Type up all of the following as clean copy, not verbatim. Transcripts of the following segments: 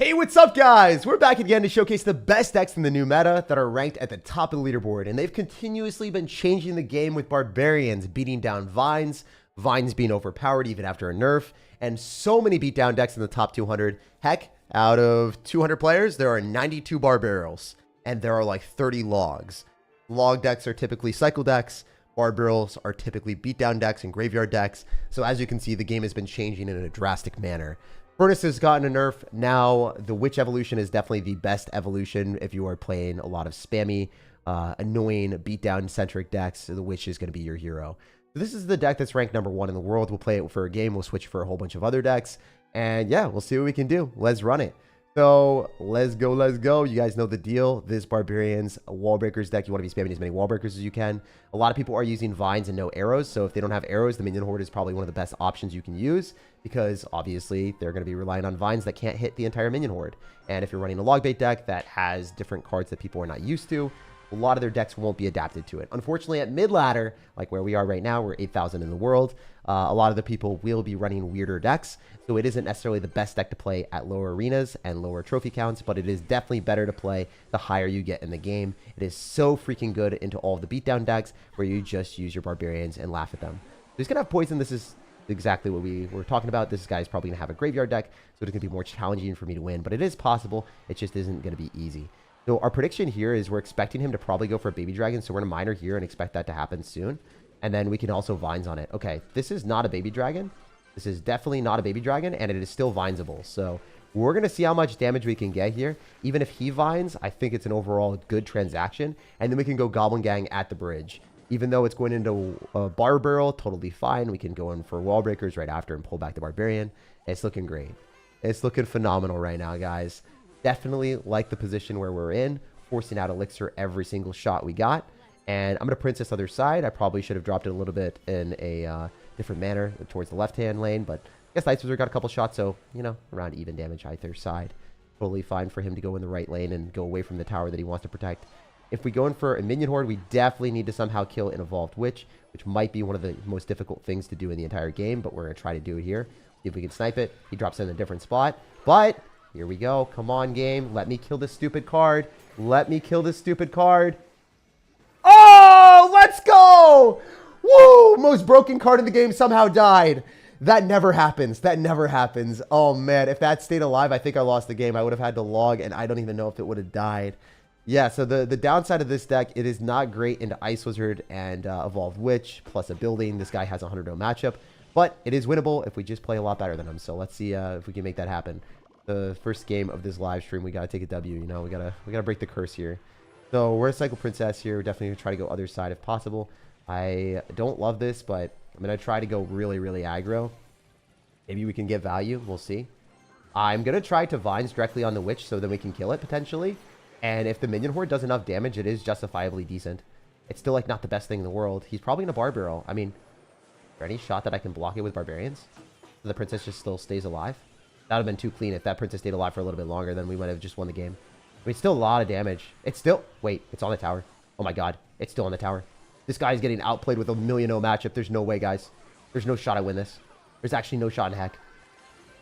Hey, what's up, guys? We're back again to showcase the best decks in the new meta that are ranked at the top of the leaderboard, and they've continuously been changing the game with Barbarians beating down Vines, Vines being overpowered even after a nerf, and so many beatdown decks in the top 200. Heck, out of 200 players, there are 92 Barbarrels, and there are like 30 Logs. Log decks are typically cycle decks, Barbarrels are typically beatdown decks and graveyard decks, so as you can see, the game has been changing in a drastic manner. Furnace has gotten a nerf. Now, the Witch evolution is definitely the best evolution if you are playing a lot of spammy, annoying, beatdown-centric decks. The Witch is going to be your hero. So this is the deck that's ranked #1 in the world. We'll play it for a game. We'll switch for a whole bunch of other decks. And yeah, we'll see what we can do. Let's run it. So let's go, let's go. You guys know the deal. This Barbarians Wall Breakers deck, you want to be spamming as many Wall Breakers as you can. A lot of people are using Vines and no arrows. So if they don't have arrows, the Minion Horde is probably one of the best options you can use, because obviously they're going to be relying on Vines that can't hit the entire Minion Horde. And if you're running a log bait deck that has different cards that people are not used to, a lot of their decks won't be adapted to it. Unfortunately, at mid-ladder, like where we are right now, we're 8,000 in the world. A lot of the people will be running weirder decks, so it isn't necessarily the best deck to play at lower arenas and lower trophy counts, but it is definitely better to play the higher you get in the game. It is so freaking good into all of the beatdown decks where you just use your Barbarians and laugh at them. So he's going to have Poison. This is exactly what we were talking about. This guy's probably going to have a graveyard deck, so it's going to be more challenging for me to win, but it is possible. It just isn't going to be easy. So our prediction here is we're expecting him to probably go for a Baby Dragon, so we're going to miner here and expect that to happen soon. And then we can also Vines on it. Okay, this is not a Baby Dragon. This is definitely not a Baby Dragon, and it is still Vinesable. So we're going to see how much damage we can get here. Even if he Vines, I think it's an overall good transaction. And then we can go Goblin Gang at the bridge. Even though it's going into a Barbarrel, totally fine. We can go in for Wall Breakers right after and pull back the Barbarian. It's looking great. It's looking phenomenal right now, guys. Definitely like the position where we're in, forcing out Elixir every single shot we got. And I'm going to Princess other side. I probably should have dropped it a little bit in a different manner towards the left-hand lane, but I guess Night Wizard got a couple shots, so, you know, around even damage either side. Totally fine for him to go in the right lane and go away from the tower that he wants to protect. If we go in for a Minion Horde, we definitely need to somehow kill an Evolved Witch, which might be one of the most difficult things to do in the entire game, but we're going to try to do it here. See if we can snipe it. He drops in a different spot, but here we go. Come on, game. Let me kill this stupid card. Let me kill this stupid card. Oh, let's go. Woo! Most broken card in the game somehow died. That never happens. That never happens. Oh, man. If that stayed alive, I think I lost the game. I would have had to log, and I don't even know if it would have died. Yeah, so the downside of this deck, it is not great into Ice Wizard and Evolved Witch, plus a building. This guy has a 100-0 matchup, but it is winnable if we just play a lot better than him. So let's see if we can make that happen. The first game of this live stream, we gotta take a W. You know, we gotta break the curse here. So we're a Cycle Princess here. We're definitely gonna try to go other side if possible. I don't love this, but I'm gonna try to go really, really aggro. Maybe we can get value. We'll see. I'm gonna try to Vines directly on the Witch so that we can kill it potentially. And if the Minion Horde does enough damage, it is justifiably decent. It's still like not the best thing in the world. He's probably gonna Barbarrel. I mean, is there any shot that I can block it with Barbarians so the Princess just still stays alive? That would have been too clean. If that Princess stayed alive for a little bit longer, then we might have just won the game. I mean, still a lot of damage. It's still... Wait, it's on the tower. Oh my god. It's still on the tower. This guy is getting outplayed with a 1,000,000 matchup. There's no way, guys. There's no shot I win this. There's actually no shot in heck.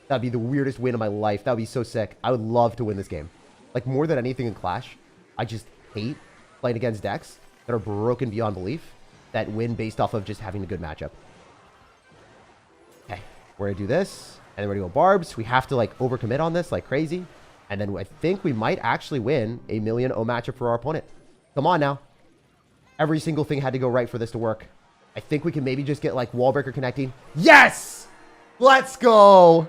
That'd be the weirdest win of my life. That would be so sick. I would love to win this game. Like, more than anything in Clash, I just hate playing against decks that are broken beyond belief, that win based off of just having a good matchup. Okay, we're going to do this. And then we're going to go Barbs. We have to, like, overcommit on this like crazy. And then I think we might actually win a 1,000,000 matchup for our opponent. Come on now. Every single thing had to go right for this to work. I think we can maybe just get, like, Wall Breaker connecting. Yes! Let's go!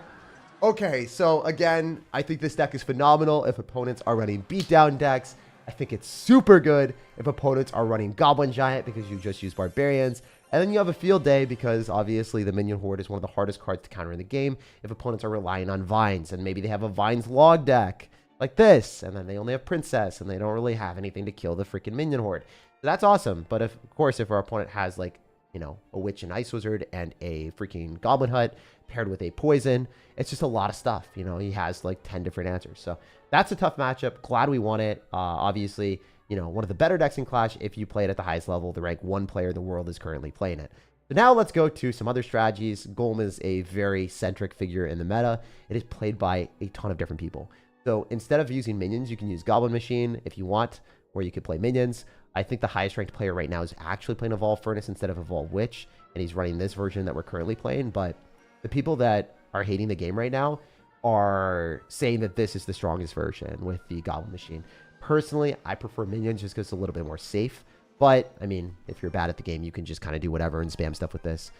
Okay, so, again, I think this deck is phenomenal if opponents are running beatdown decks. I think it's super good if opponents are running Goblin Giant because you just use Barbarians. And then you have a field day because obviously the Minion Horde is one of the hardest cards to counter in the game if opponents are relying on Vines. And maybe they have a Vines log deck like this. And then they only have Princess and they don't really have anything to kill the freaking Minion Horde. So that's awesome. But of course, if our opponent has, like, you know, a Witch and Ice Wizard and a freaking Goblin Hut paired with a Poison, it's just a lot of stuff. You know, he has like 10 different answers. So that's a tough matchup. Glad we won it. Obviously, you know, one of the better decks in Clash if you play it at the highest level. The rank 1 player in the world is currently playing it. So now let's go to some other strategies. Golem is a very centric figure in the meta. It is played by a ton of different people. So instead of using minions, you can use Goblin Machine if you want, or you could play minions. I think the highest ranked player right now is actually playing Evolve Furnace instead of Evolve Witch, and he's running this version that we're currently playing. But the people that are hating the game right now are saying that this is the strongest version with the Goblin Machine. Personally, I prefer minions just because it's a little bit more safe. But, I mean, if you're bad at the game, you can just kind of do whatever and spam stuff with this.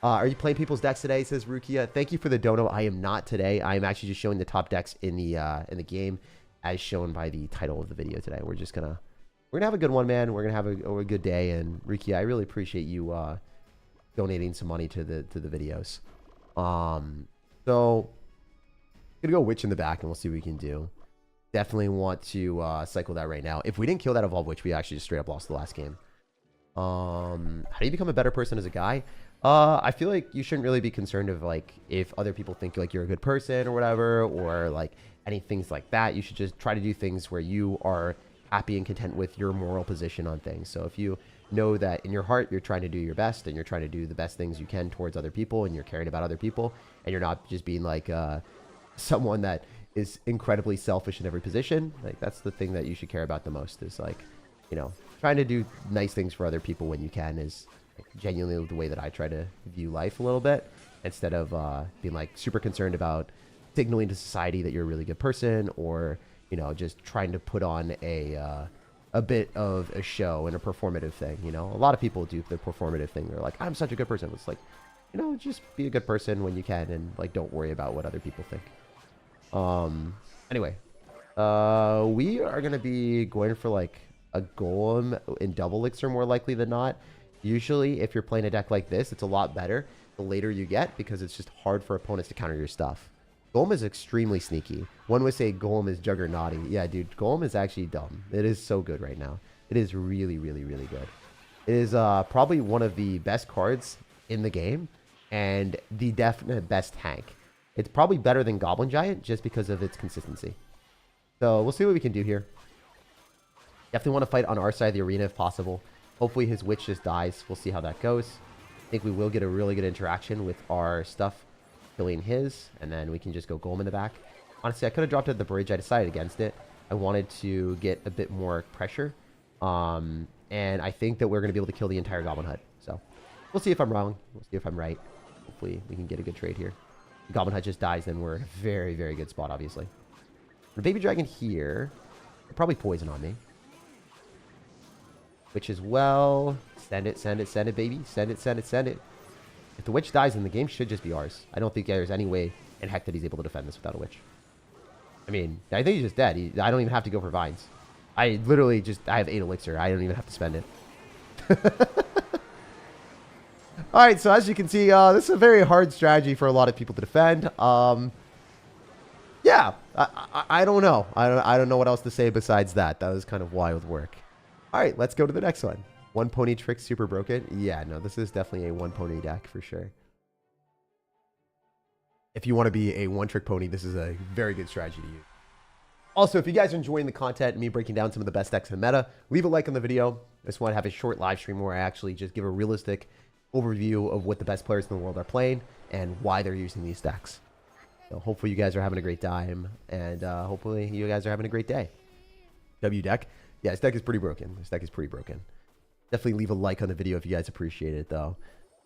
Are you playing people's decks today, says Rukia. Thank you for the dono. I am not today. I am actually just showing the top decks in the game as shown by the title of the video today. We're gonna have a good one, man. We're gonna have a good day. And Rukia, I really appreciate you donating some money to the videos. So I'm gonna go Witch in the back and we'll see what we can do. Definitely want to cycle that right now. If we didn't kill that Evolve Witch, we actually just straight up lost the last game. How do you become a better person as a guy? I feel like you shouldn't really be concerned of like if other people think like you're a good person or whatever, or like any things like that. You should just try to do things where you are happy and content with your moral position on things. So if you know that in your heart you're trying to do your best and you're trying to do the best things you can towards other people and you're caring about other people and you're not just being like someone that is incredibly selfish in every position, like that's the thing that you should care about the most, is like, you know, trying to do nice things for other people when you can is genuinely the way that I try to view life a little bit, instead of being like super concerned about signaling to society that you're a really good person, or, you know, just trying to put on a bit of a show and a performative thing. You know, a lot of people do the performative thing. They're like, I'm such a good person. It's like, you know, just be a good person when you can and like don't worry about what other people think. Anyway, we are gonna be going for like a golem in double elixir more likely than not. Usually if you're playing a deck like this, it's a lot better the later you get, because it's just hard for opponents to counter your stuff. Golem is extremely sneaky. One would say Golem is juggernauty. Yeah, dude, Golem is actually dumb. It is so good right now. It is really, really, really good. It is probably one of the best cards in the game and the definite best tank. It's probably better than Goblin Giant just because of its consistency. So we'll see what we can do here. Definitely want to fight on our side of the arena if possible. Hopefully his Witch just dies. We'll see how that goes. I think we will get a really good interaction with our stuff killing his, and then we can just go Golem in the back. Honestly, I could have dropped at the bridge. I decided against it. I wanted to get a bit more pressure. And I think that we're going to be able to kill the entire Goblin Hut. So we'll see if I'm wrong. We'll see if I'm right. Hopefully we can get a good trade here. The Goblin Hut just dies, then we're in a very, very good spot, obviously. The Baby Dragon here, probably poison on me. Witch as well. Send it, send it, send it, baby. Send it, send it, send it. If the Witch dies, then the game should just be ours. I don't think there's any way in heck that he's able to defend this without a Witch. I mean, I think he's just dead. I don't even have to go for Vines. I literally just, I have 8 elixir. I don't even have to spend it. Alright, so as you can see, this is a very hard strategy for a lot of people to defend. Yeah, I don't know. I don't know what else to say besides that. That was kind of wild work. Alright, let's go to the next one. One Pony Trick super broken. Yeah, no, this is definitely a one pony deck for sure. If you want to be a one trick pony, this is a very good strategy to use. Also, if you guys are enjoying the content and me breaking down some of the best decks in the meta, leave a like on the video. I just want to have a short live stream where I actually just give a realistic overview of what the best players in the world are playing and why they're using these decks. So hopefully you guys are having a great time, and hopefully you guys are having a great day. W deck. Yeah, this deck is pretty broken. This deck is pretty broken. Definitely leave a like on the video if you guys appreciate it, though.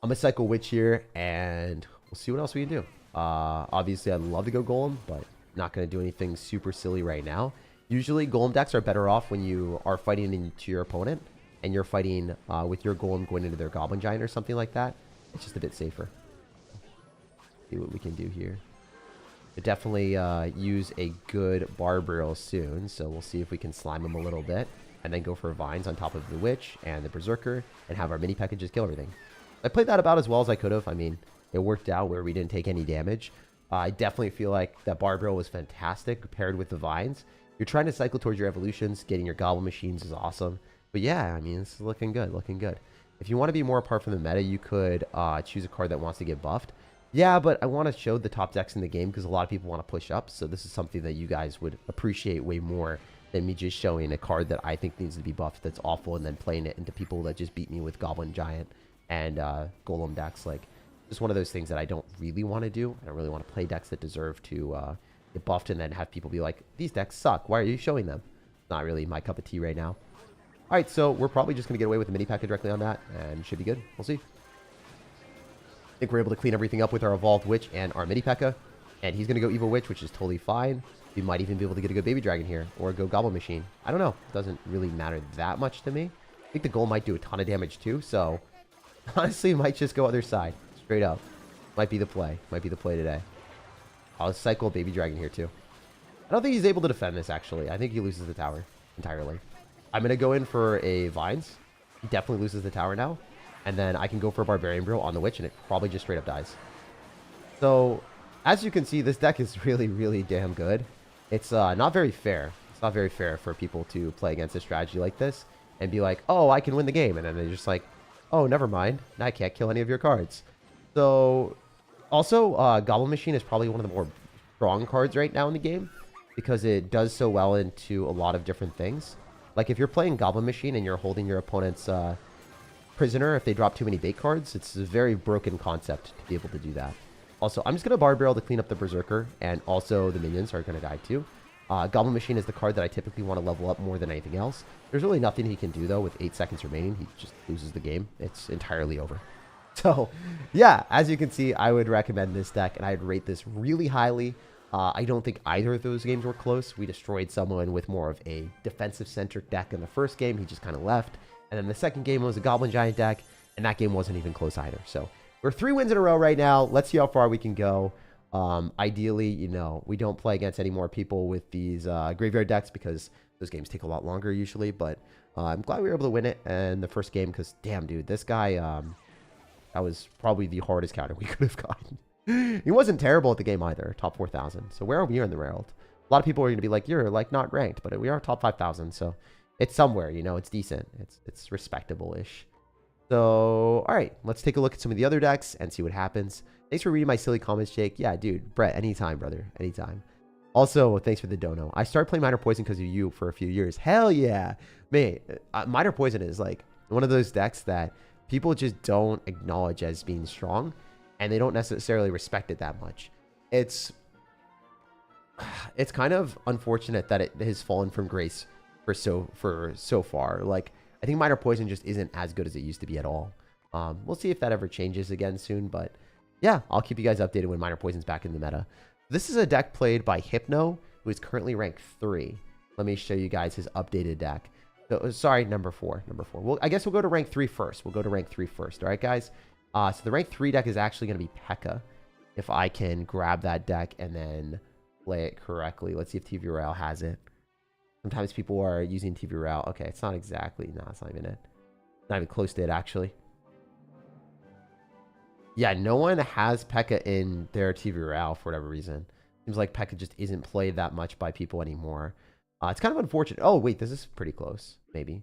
I'm going to cycle Witch here, and we'll see what else we can do. Obviously, I'd love to go Golem, but not going to do anything super silly right now. Usually, Golem decks are better off when you are fighting into your opponent, and you're fighting with your Golem going into their Goblin Giant or something like that. It's just a bit safer. See what we can do here. Could definitely use a good Barbarrel soon, so we'll see if we can slime them a little bit, and then go for Vines on top of the Witch and the Berserker, and have our mini packages kill everything. I played that about as well as I could have. I mean, it worked out where we didn't take any damage. I definitely feel like that Barbarrel was fantastic paired with the Vines. You're trying to cycle towards your evolutions. Getting your Goblin Machines is awesome. But yeah, I mean, it's looking good, looking good. If you want to be more apart from the meta, you could choose a card that wants to get buffed. Yeah, but I want to show the top decks in the game because a lot of people want to push up. So this is something that you guys would appreciate way more than me just showing a card that I think needs to be buffed that's awful and then playing it into people that just beat me with Goblin Giant and Golem decks. Like, just one of those things that I don't really want to do. I don't really want to play decks that deserve to get buffed and then have people be like, these decks suck. Why are you showing them? Not really my cup of tea right now. All right, so we're probably just going to get away with the mini packet directly on that, and should be good. We'll see. I think we're able to clean everything up with our Evolved Witch and our mini P.E.K.K.A. And he's going to go Evil Witch, which is totally fine. We might even be able to get a good Baby Dragon here, or go Goblin Machine. I don't know. It doesn't really matter that much to me. I think the goal might do a ton of damage too, so honestly, might just go other side. Straight up. Might be the play. Might be the play today. I'll cycle Baby Dragon here too. I don't think he's able to defend this, actually. I think he loses the tower entirely. I'm going to go in for a Vines. He definitely loses the tower now. And then I can go for a Barbarian Bro on the Witch, and it probably just straight up dies. So, as you can see, this deck is really, really damn good. It's not very fair. It's not very fair for people to play against a strategy like this and be like, oh, I can win the game. And then they're just like, oh, never mind. I can't kill any of your cards. So, also, Goblin Machine is probably one of the more strong cards right now in the game because it does so well into a lot of different things. Like, if you're playing Goblin Machine and you're holding your opponent's prisoner, if they drop too many bait cards, it's a very broken concept to be able to do that. Also, I'm just going to Bar Barrel to clean up the Berserker, and also the minions are going to die too. Goblin Machine is the card that I typically want to level up more than anything else. There's really nothing he can do, though, with 8 seconds remaining. He just loses the game. It's entirely over. So, yeah, as you can see, I would recommend this deck, and I'd rate this really highly. I don't think either of those games were close. We destroyed someone with more of a defensive-centric deck in the first game. He just kind of left. And then the second game was a Goblin Giant deck, and that game wasn't even close either. So, we're 3 wins in a row right now. Let's see how far we can go. Ideally, you know, we don't play against any more people with these graveyard decks because those games take a lot longer usually. But I'm glad we were able to win it in the first game because, damn, dude, this guy, that was probably the hardest counter we could have gotten. He wasn't terrible at the game either, top 4,000. So where are we in the world? A lot of people are going to be like, you're like not ranked, but we are top 5,000. So it's somewhere, you know, it's decent. It's respectable-ish. So, all right, let's take a look at some of the other decks and see what happens. Thanks for reading my silly comments, Jake. Yeah, dude, Brett, anytime, brother, anytime. Also, thanks for the dono. I started playing Minor Poison because of you for a few years. Hell yeah. Mate, Minor Poison is like one of those decks that people just don't acknowledge as being strong, and they don't necessarily respect it that much. It's kind of unfortunate that it has fallen from grace for so far. Like, I think Minor Poison just isn't as good as it used to be at all. We'll see if that ever changes again soon, but yeah, I'll keep you guys updated when Minor Poison's back in the meta. This is a deck played by Hypno, who is currently ranked 3. Let me show you guys his updated deck. So, sorry, number 4. Well, I guess we'll go to rank 3 first. We'll go to rank 3 first. All right, guys? So the rank 3 deck is actually going to be P.E.K.K.A. If I can grab that deck and then play it correctly. Let's see if TV Royale has it. Sometimes people are using TV Royale. Okay, it's not exactly. No, it's not even it. Not even close to it, actually. Yeah, no one has P.E.K.K.A. in their TV Royale for whatever reason. Seems like P.E.K.K.A. just isn't played that much by people anymore. It's kind of unfortunate. Oh, wait, this is pretty close, maybe.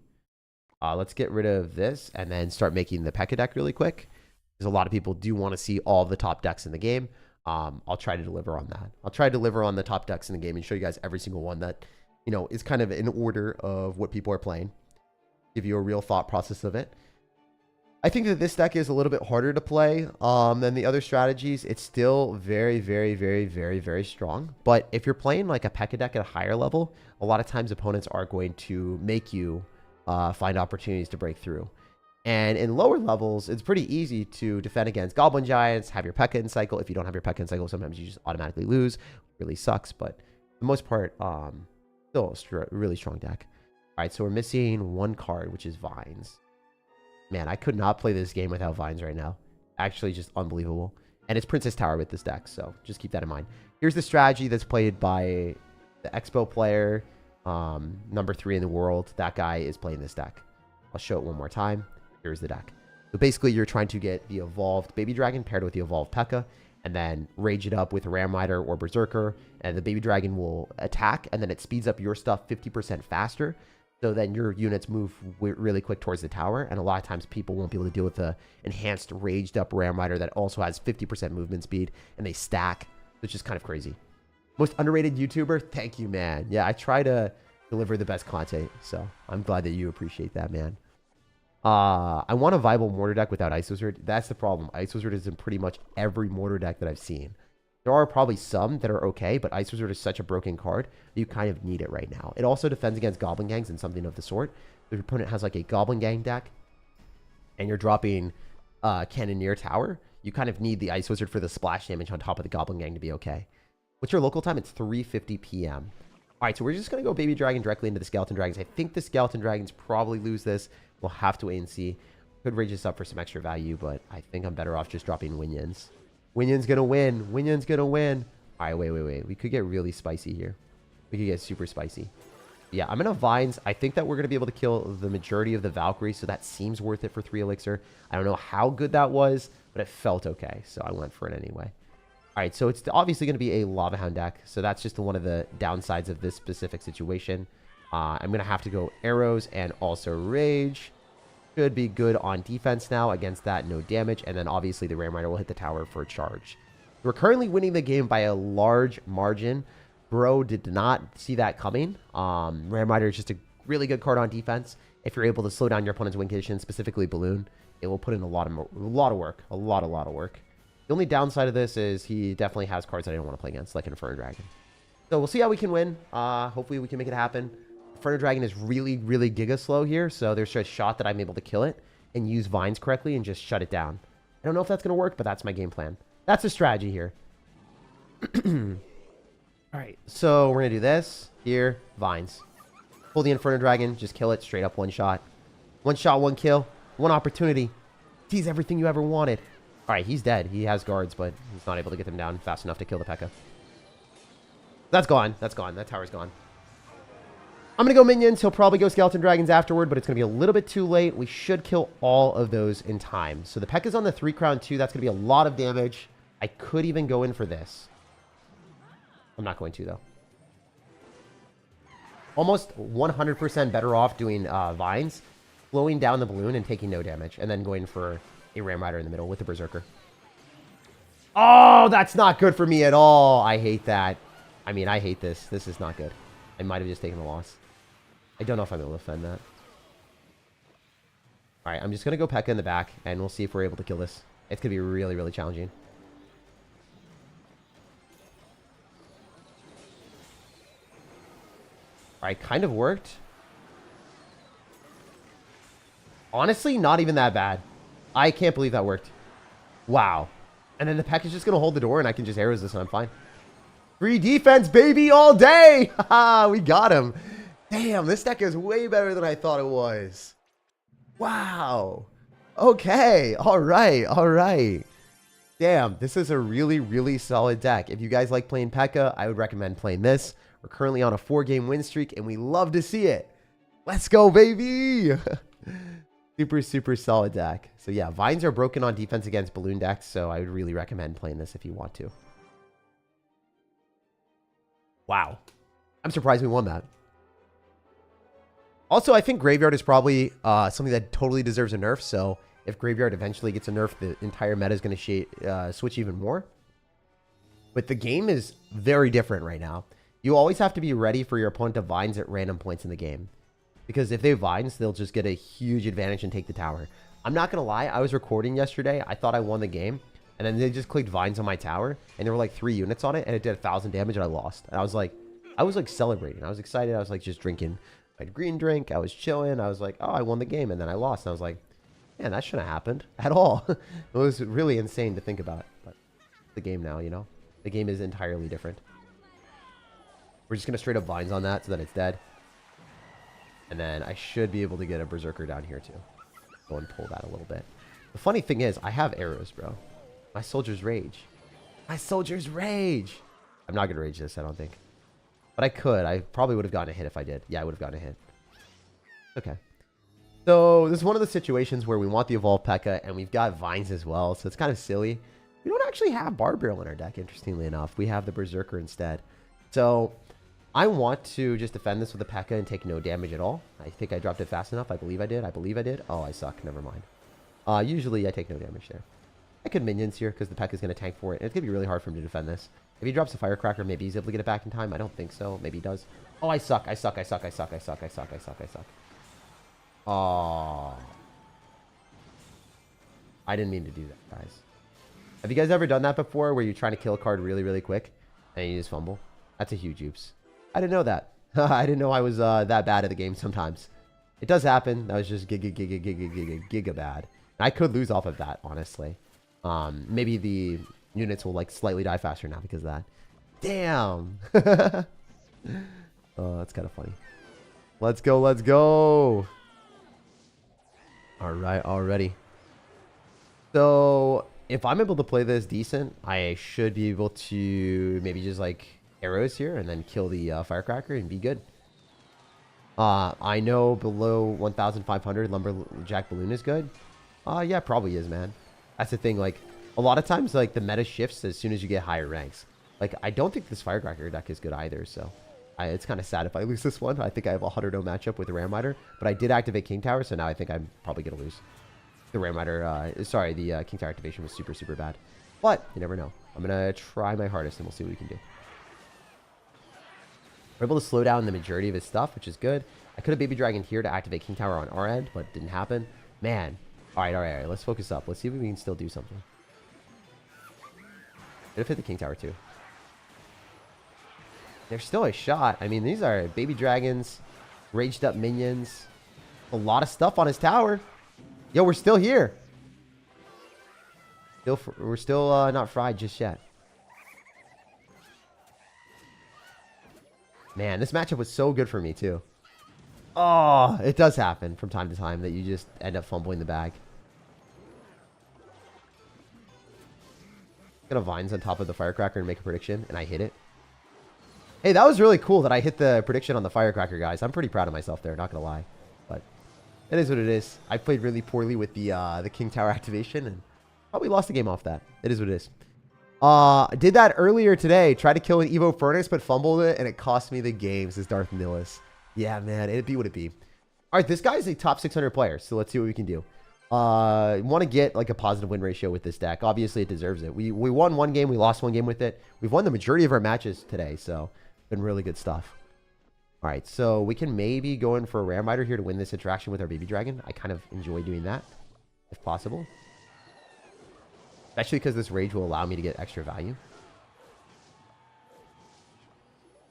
Let's get rid of this and then start making the P.E.K.K.A. deck really quick. Because a lot of people do want to see all the top decks in the game. I'll try to deliver on that. I'll try to deliver on the top decks in the game and show you guys every single one that, you know, is kind of in order of what people are playing. Give you a real thought process of it. I think that this deck is a little bit harder to play than the other strategies. It's still very, very, very, very, very strong. But if you're playing like a P.E.K.K.A. deck at a higher level, a lot of times opponents are going to make you find opportunities to break through. And in lower levels, it's pretty easy to defend against Goblin Giants, have your P.E.K.K.A. in cycle. If you don't have your P.E.K.K.A. in cycle, sometimes you just automatically lose. It really sucks, but for the most part, still a really strong deck. All right, so we're missing one card, which is Vines. Man, I could not play this game without Vines right now. Actually, just unbelievable. And it's Princess Tower with this deck, so just keep that in mind. Here's the strategy that's played by the Expo player, number 3 in the world. That guy is playing this deck. I'll show it one more time. Here's the deck. So basically, you're trying to get the evolved Baby Dragon paired with the evolved P.E.K.K.A. and then rage it up with Ram Rider or Berserker, and the Baby Dragon will attack, and then it speeds up your stuff 50% faster. So then your units move really quick towards the tower, and a lot of times people won't be able to deal with the enhanced raged up Ram Rider that also has 50% movement speed, and they stack, which is kind of crazy. Most underrated YouTuber? Thank you, man. Yeah, I try to deliver the best content, so I'm glad that you appreciate that, man. I want a viable mortar deck without Ice Wizard. That's the problem. Ice Wizard is in pretty much every mortar deck that I've seen. There are probably some that are okay, but Ice Wizard is such a broken card. You kind of need it right now. It also defends against Goblin Gangs and something of the sort. If your opponent has like a Goblin Gang deck and you're dropping Cannoneer Tower, you kind of need the Ice Wizard for the splash damage on top of the Goblin Gang to be okay. What's your local time? It's 3:50 p.m. All right, so we're just going to go Baby Dragon directly into the Skeleton Dragons. I think the Skeleton Dragons probably lose this. We'll have to wait and see. Could rage this up for some extra value, but I think I'm better off just dropping Winions. Winion's going to win. Winion's going to win. All right, wait. We could get really spicy here. We could get super spicy. Yeah, I'm going to Vines. I think that we're going to be able to kill the majority of the Valkyrie, so that seems worth it for 3 Elixir. I don't know how good that was, but it felt okay, so I went for it anyway. All right, so it's obviously going to be a Lava Hound deck, so that's just one of the downsides of this specific situation. I'm going to have to go Arrows and also Rage. Should be good on defense now. Against that, no damage. And then obviously the Ram Rider will hit the tower for a charge. We're currently winning the game by a large margin. Bro did not see that coming. Ram Rider is just a really good card on defense. If you're able to slow down your opponent's win condition, specifically Balloon, it will put in a lot of work. A lot of work. The only downside of this is he definitely has cards that I don't want to play against, like Inferno Dragon. So we'll see how we can win. Hopefully we can make it happen. Inferno Dragon is really giga slow here, so there's a shot that I'm able to kill it and use Vines correctly and just shut it down. I don't know if that's going to work, but that's my game plan. That's the strategy here. All right, so we're going to do this. Here, Vines. Pull the Inferno Dragon, just kill it straight up one shot. One shot, one kill, one opportunity. Seize everything you ever wanted. All right, he's dead. He has guards, but he's not able to get them down fast enough to kill the P.E.K.K.A. That's gone. That's gone. That tower's gone. I'm going to go Minions. He'll probably go Skeleton Dragons afterward, but it's going to be a little bit too late. We should kill all of those in time. So the P.E.K.K.A. is on the 3 crown too. That's going to be a lot of damage. I could even go in for this. I'm not going to, though. Almost 100% better off doing Vines, slowing down the Balloon and taking no damage, and then going for a Ram Rider in the middle with the Berserker. Oh, that's not good for me at all. I hate that. I mean, I hate this. This is not good. I might have just taken a loss. I don't know if I'm able to defend that. All right, I'm just going to go P.E.K.K.A. in the back, and we'll see if we're able to kill this. It's going to be really challenging. All right, kind of worked. Honestly, not even that bad. I can't believe that worked. Wow. And then the P.E.K.K.A. is just going to hold the door, and I can just arrows this, and I'm fine. Free defense, baby, all day. We got him. Damn, this deck is way better than I thought it was. Wow. Okay. All right. Damn, this is a really solid deck. If you guys like playing P.E.K.K.A., I would recommend playing this. We're currently on a 4-game win streak, and we love to see it. Let's go, baby. Super solid deck. So yeah, Vines are broken on defense against Balloon decks, so I would really recommend playing this if you want to. Wow. I'm surprised we won that. Also, I think Graveyard is probably something that totally deserves a nerf, so if Graveyard eventually gets a nerf, the entire meta is going to switch even more. But the game is very different right now. You always have to be ready for your opponent to Vines at random points in the game. Because if they Vines, they'll just get a huge advantage and take the tower. I'm not going to lie, I was recording yesterday, I thought I won the game, and then they just clicked Vines on my tower, and there were like 3 units on it, and it did 1,000 damage, and I lost. And I was like celebrating. I was excited. I was like just drinking my green drink. I was chilling. I was like, oh, I won the game, and then I lost. And I was like, man, that shouldn't have happened at all. It was really insane to think about. But the game now, you know? The game is entirely different. We're just going to straight up Vines on that so that it's dead. And then I should be able to get a Berserker down here too. Go and pull that a little bit. The funny thing is, I have arrows, bro. My Soldier's Rage. My Soldier's Rage! I'm not going to rage this, I don't think. But I could. I probably would have gotten a hit if I did. Yeah, I would have gotten a hit. Okay. So, this is one of the situations where we want the Evolved P.E.K.K.A. and we've got Vines as well, so it's kind of silly. We don't actually have Barb Barrel in our deck, interestingly enough. We have the Berserker instead. So, I want to just defend this with the P.E.K.K.A. and take no damage at all. I think I dropped it fast enough. I believe I did. Oh, I suck. Never mind. Usually I take no damage there. I could Minions here because the P.E.K.K.A. is going to tank for it. And it's going to be really hard for him to defend this. If he drops a Firecracker, maybe he's able to get it back in time. I don't think so. Maybe he does. Oh, I suck. Oh. I didn't mean to do that, guys. Have you guys ever done that before where you're trying to kill a card really, really quick and you just fumble? That's a huge oops. I didn't know that. I didn't know I was that bad at the game sometimes. It does happen. That was just giga bad. And I could lose off of that, honestly. Maybe the units will like slightly die faster now because of that. Damn. Oh, that's kind of funny. Let's go. Let's go. All right. Already. So if I'm able to play this decent, I should be able to maybe just like arrows here and then kill the firecracker and be good. I know below 1,500 lumberjack balloon is good. Yeah, probably is, man. That's the thing. Like a lot of times, like the meta shifts as soon as you get higher ranks. Like I don't think this firecracker deck is good either. So it's kind of sad if I lose this one. I think I have a 100-0 matchup with the Ram Rider, but I did activate King Tower, so now I think I'm probably gonna lose. The Ram Rider, sorry, the King Tower activation was super, super bad. But you never know. I'm gonna try my hardest, and we'll see what we can do. We're able to slow down the majority of his stuff, which is good. I could have Baby Dragon here to activate King Tower on our end, but it didn't happen. Man. All right. Let's focus up. Let's see if we can still do something. Could have hit the King Tower too. There's still a shot. I mean, these are Baby Dragons, raged up minions. A lot of stuff on his tower. Yo, we're still here. We're still not fried just yet. Man, this matchup was so good for me, too. Oh, it does happen from time to time that you just end up fumbling the bag. Gonna vines on top of the firecracker and make a prediction, and I hit it. Hey, that was really cool that I hit the prediction on the firecracker, guys. I'm pretty proud of myself there, not gonna lie. But it is what it is. I played really poorly with the King Tower activation, and probably lost the game off that. It is what it is. Did that earlier today. Tried to kill an Evo Furnace, but fumbled it, and it cost me the game, says Darth Nillis. Yeah, man, it'd be what it be. All right, this guy is a top 600 player, so let's see what we can do. Want to get like a positive win ratio with this deck. Obviously, it deserves it. We won one game, we lost one game with it. We've won the majority of our matches today, so been really good stuff. All right, so we can maybe go in for a Ram Rider here to win this interaction with our Baby Dragon. I kind of enjoy doing that, if possible. Especially because this rage will allow me to get extra value.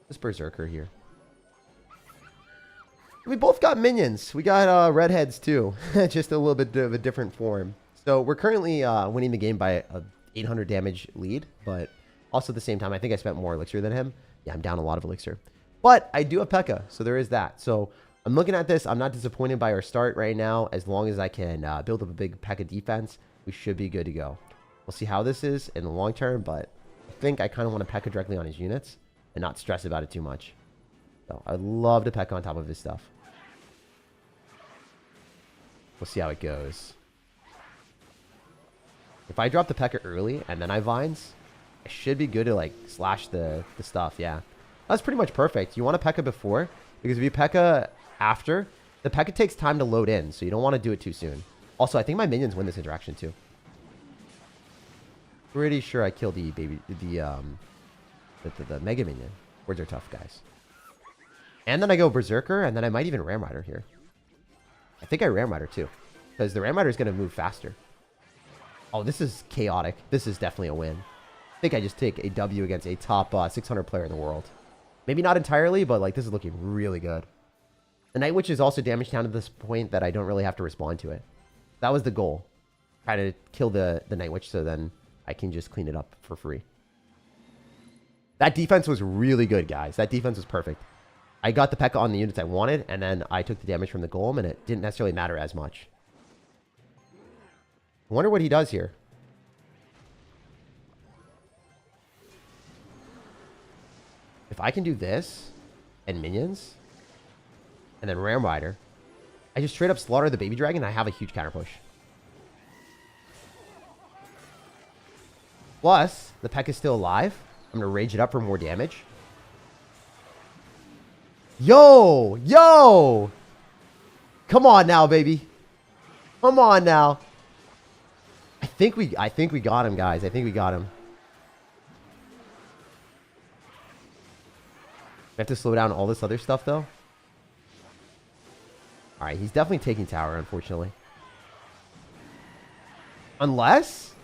This Berserker here. We both got minions. We got redheads too. Just a little bit of a different form. So we're currently winning the game by a 800 damage lead. But also at the same time, I think I spent more elixir than him. Yeah, I'm down a lot of elixir. But I do have P.E.K.K.A. So there is that. So I'm looking at this. I'm not disappointed by our start right now. As long as I can build up a big P.E.K.K.A. defense, we should be good to go. We'll see how this is in the long term, but I think I kind of want to P.E.K.K.A. directly on his units and not stress about it too much. So I'd love to P.E.K.K.A. on top of his stuff. We'll see how it goes. If I drop the P.E.K.K.A. early and then I vines, I should be good to like slash the stuff. Yeah, that's pretty much perfect. You want to P.E.K.K.A. before, because if you P.E.K.K.A. after, the P.E.K.K.A. takes time to load in, so you don't want to do it too soon. Also, I think my minions win this interaction too. Pretty sure I killed the Mega Minion. Words are tough, guys. And then I go Berserker, and then I might even Ram Rider here. I think I Ram Rider too, because the Ram Rider is going to move faster. Oh, this is chaotic. This is definitely a win. I think I just take a W against a top 600 player in the world. Maybe not entirely, but like this is looking really good. The Night Witch is also damaged down to this point that I don't really have to respond to it. That was the goal. Try to kill the Night Witch so then I can just clean it up for free. That defense was really good, guys. That defense was perfect. I got the P.E.K.K.A. on the units I wanted, and then I took the damage from the Golem, and it didn't necessarily matter as much. I wonder what he does here. If I can do this, and minions, and then Ram Rider, I just straight up slaughter the Baby Dragon, and I have a huge counter push. Plus, the P.E.K.K.A. is still alive. I'm going to rage it up for more damage. Yo! Come on now, baby. Come on now. I think we got him, guys. I think we got him. We have to slow down all this other stuff, though. Alright, he's definitely taking tower, unfortunately. Unless...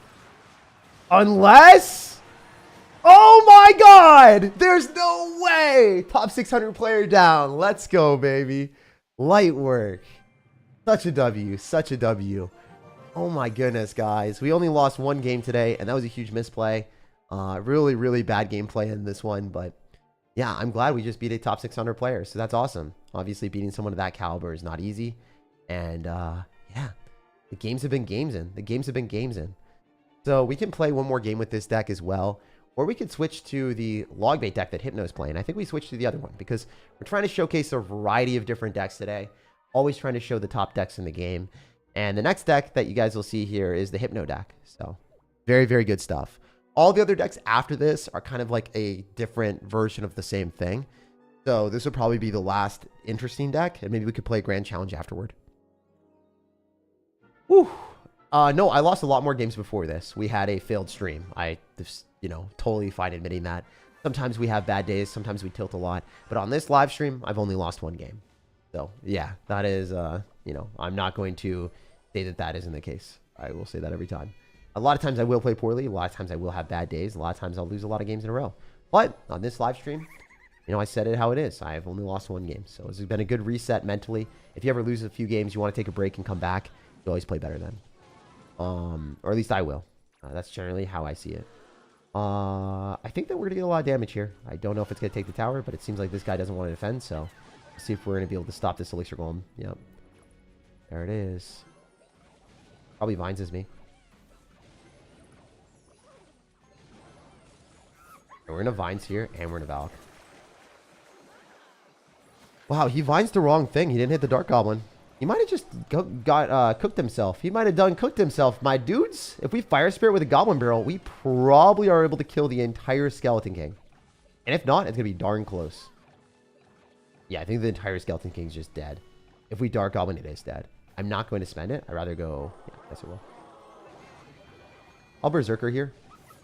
Unless... Oh my god! There's no way! Top 600 player down. Let's go, baby. Light work. Such a W. Such a W. Oh my goodness, guys. We only lost one game today, and that was a huge misplay. Really, really bad gameplay in this one, but yeah, I'm glad we just beat a top 600 player, so that's awesome. Obviously, beating someone of that caliber is not easy, and yeah, the games have been games in. The games have been games in. So we can play one more game with this deck as well, or we could switch to the Logbait deck that Hypno's playing. I think we switched to the other one because we're trying to showcase a variety of different decks today, always trying to show the top decks in the game. And the next deck that you guys will see here is the Hypno deck. So very, very good stuff. All the other decks after this are kind of like a different version of the same thing. So this would probably be the last interesting deck, and maybe we could play a grand challenge afterward. Whew. No, I lost a lot more games before this. We had a failed stream. I just, totally fine admitting that. Sometimes we have bad days. Sometimes we tilt a lot. But on this live stream, I've only lost one game. So yeah, that is, I'm not going to say that that isn't the case. I will say that every time. A lot of times I will play poorly. A lot of times I will have bad days. A lot of times I'll lose a lot of games in a row. But on this live stream, I said it how it is. I've only lost one game. So it's been a good reset mentally. If you ever lose a few games, you want to take a break and come back, you always play better then. Or at least I will. That's generally how I see it. I think that we're going to get a lot of damage here. I don't know if it's going to take the tower, but it seems like this guy doesn't want to defend. So let's see if we're going to be able to stop this Elixir Golem. Yep. There it is. Probably Vines is me. And we're in a Vines here, and we're in a Valk. Wow, he Vines the wrong thing. He didn't hit the Dark Goblin. He might have just got cooked himself. He might have done cooked himself. My dudes, if we Fire Spirit with a Goblin Barrel, we probably are able to kill the entire Skeleton King. And if not, it's going to be darn close. Yeah, I think the entire Skeleton King is just dead. If we Dark Goblin, it is dead. I'm not going to spend it. I'd rather go... Yeah, yes, it will. I'll Berserker here.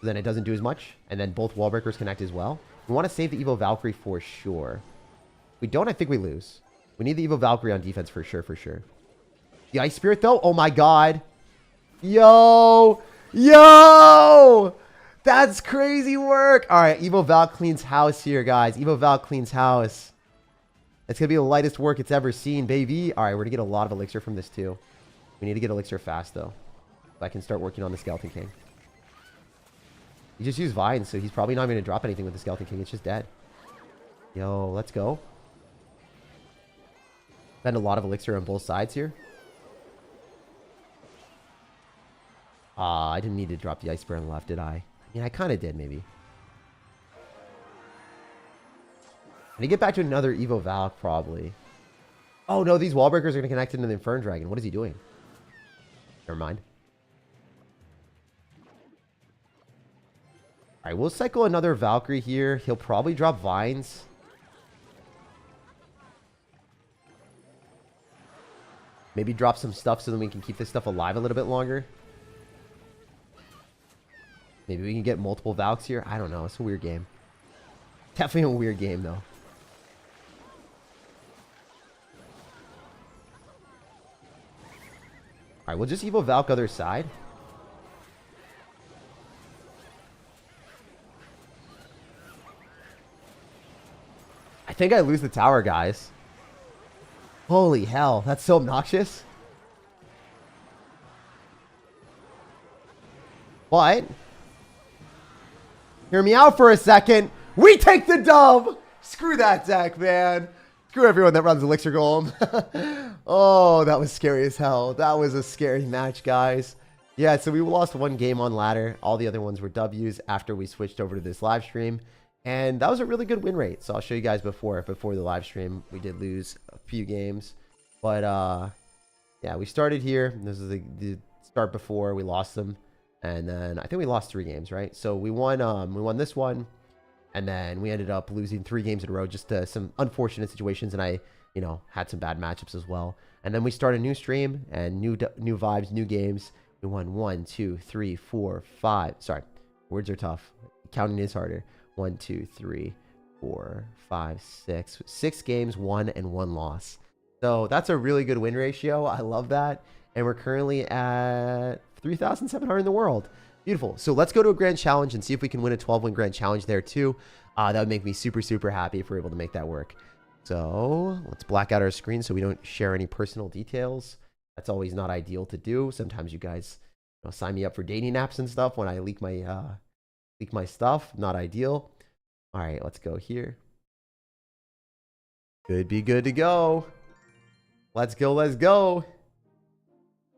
So then it doesn't do as much. And then both Wall Breakers connect as well. We want to save the Evo Valkyrie for sure. If we don't, I think we lose. We need the Evo Valkyrie on defense for sure, for sure. The Ice Spirit, though? Oh, my God. Yo! Yo! That's crazy work. All right, Evo Valk cleans house here, guys. Evo Valk cleans house. It's going to be the lightest work it's ever seen, baby. All right, we're going to get a lot of Elixir from this, too. We need to get Elixir fast, though. So I can start working on the Skeleton King. He just used Vines, so he's probably not going to drop anything with the Skeleton King. It's just dead. Yo, let's go. Spend a lot of Elixir on both sides here. I didn't need to drop the Ice Bear on the left, did I? I mean, I kind of did, maybe. Can he get back to another Evo Valk, probably? Oh, no, these Wall Breakers are going to connect into the Infern Dragon. What is he doing? Never mind. All right, we'll cycle another Valkyrie here. He'll probably drop Vines. Maybe drop some stuff so that we can keep this stuff alive a little bit longer. Maybe we can get multiple Valks here. I don't know. It's a weird game. Definitely a weird game, though. Alright, we'll just Evo Valk other side. I think I lose the tower, guys. Holy hell, that's so obnoxious. But, hear me out for a second. We take the dub. Screw that deck, man. Screw everyone that runs Elixir Golem. Oh, that was scary as hell. That was a scary match, guys. Yeah, so we lost one game on ladder. All the other ones were W's after we switched over to this live stream. And that was a really good win rate. So I'll show you guys before the live stream. We did lose a few games. But, yeah, we started here. This is the start before. We lost them. And then I think we lost 3 games, right? So we won this one. And then we ended up losing 3 games in a row. Just some unfortunate situations. And I, had some bad matchups as well. And then we started a new stream and new vibes, new games. We won 1, 2, 3, 4, 5. Sorry, words are tough. Counting is harder. 1, 2, 3, 4, 5, 6. 6 games, 1 and 1 loss. So that's a really good win ratio. I love that. And we're currently at 3,700 in the world. Beautiful. So let's go to a grand challenge and see if we can win a 12-win grand challenge there too. That would make me super, super happy if we're able to make that work. So let's black out our screen so we don't share any personal details. That's always not ideal to do. Sometimes you guys sign me up for dating apps and stuff when I leak my stuff. Not ideal. All right, let's go here. Could be good to go. Let's go. Let's go.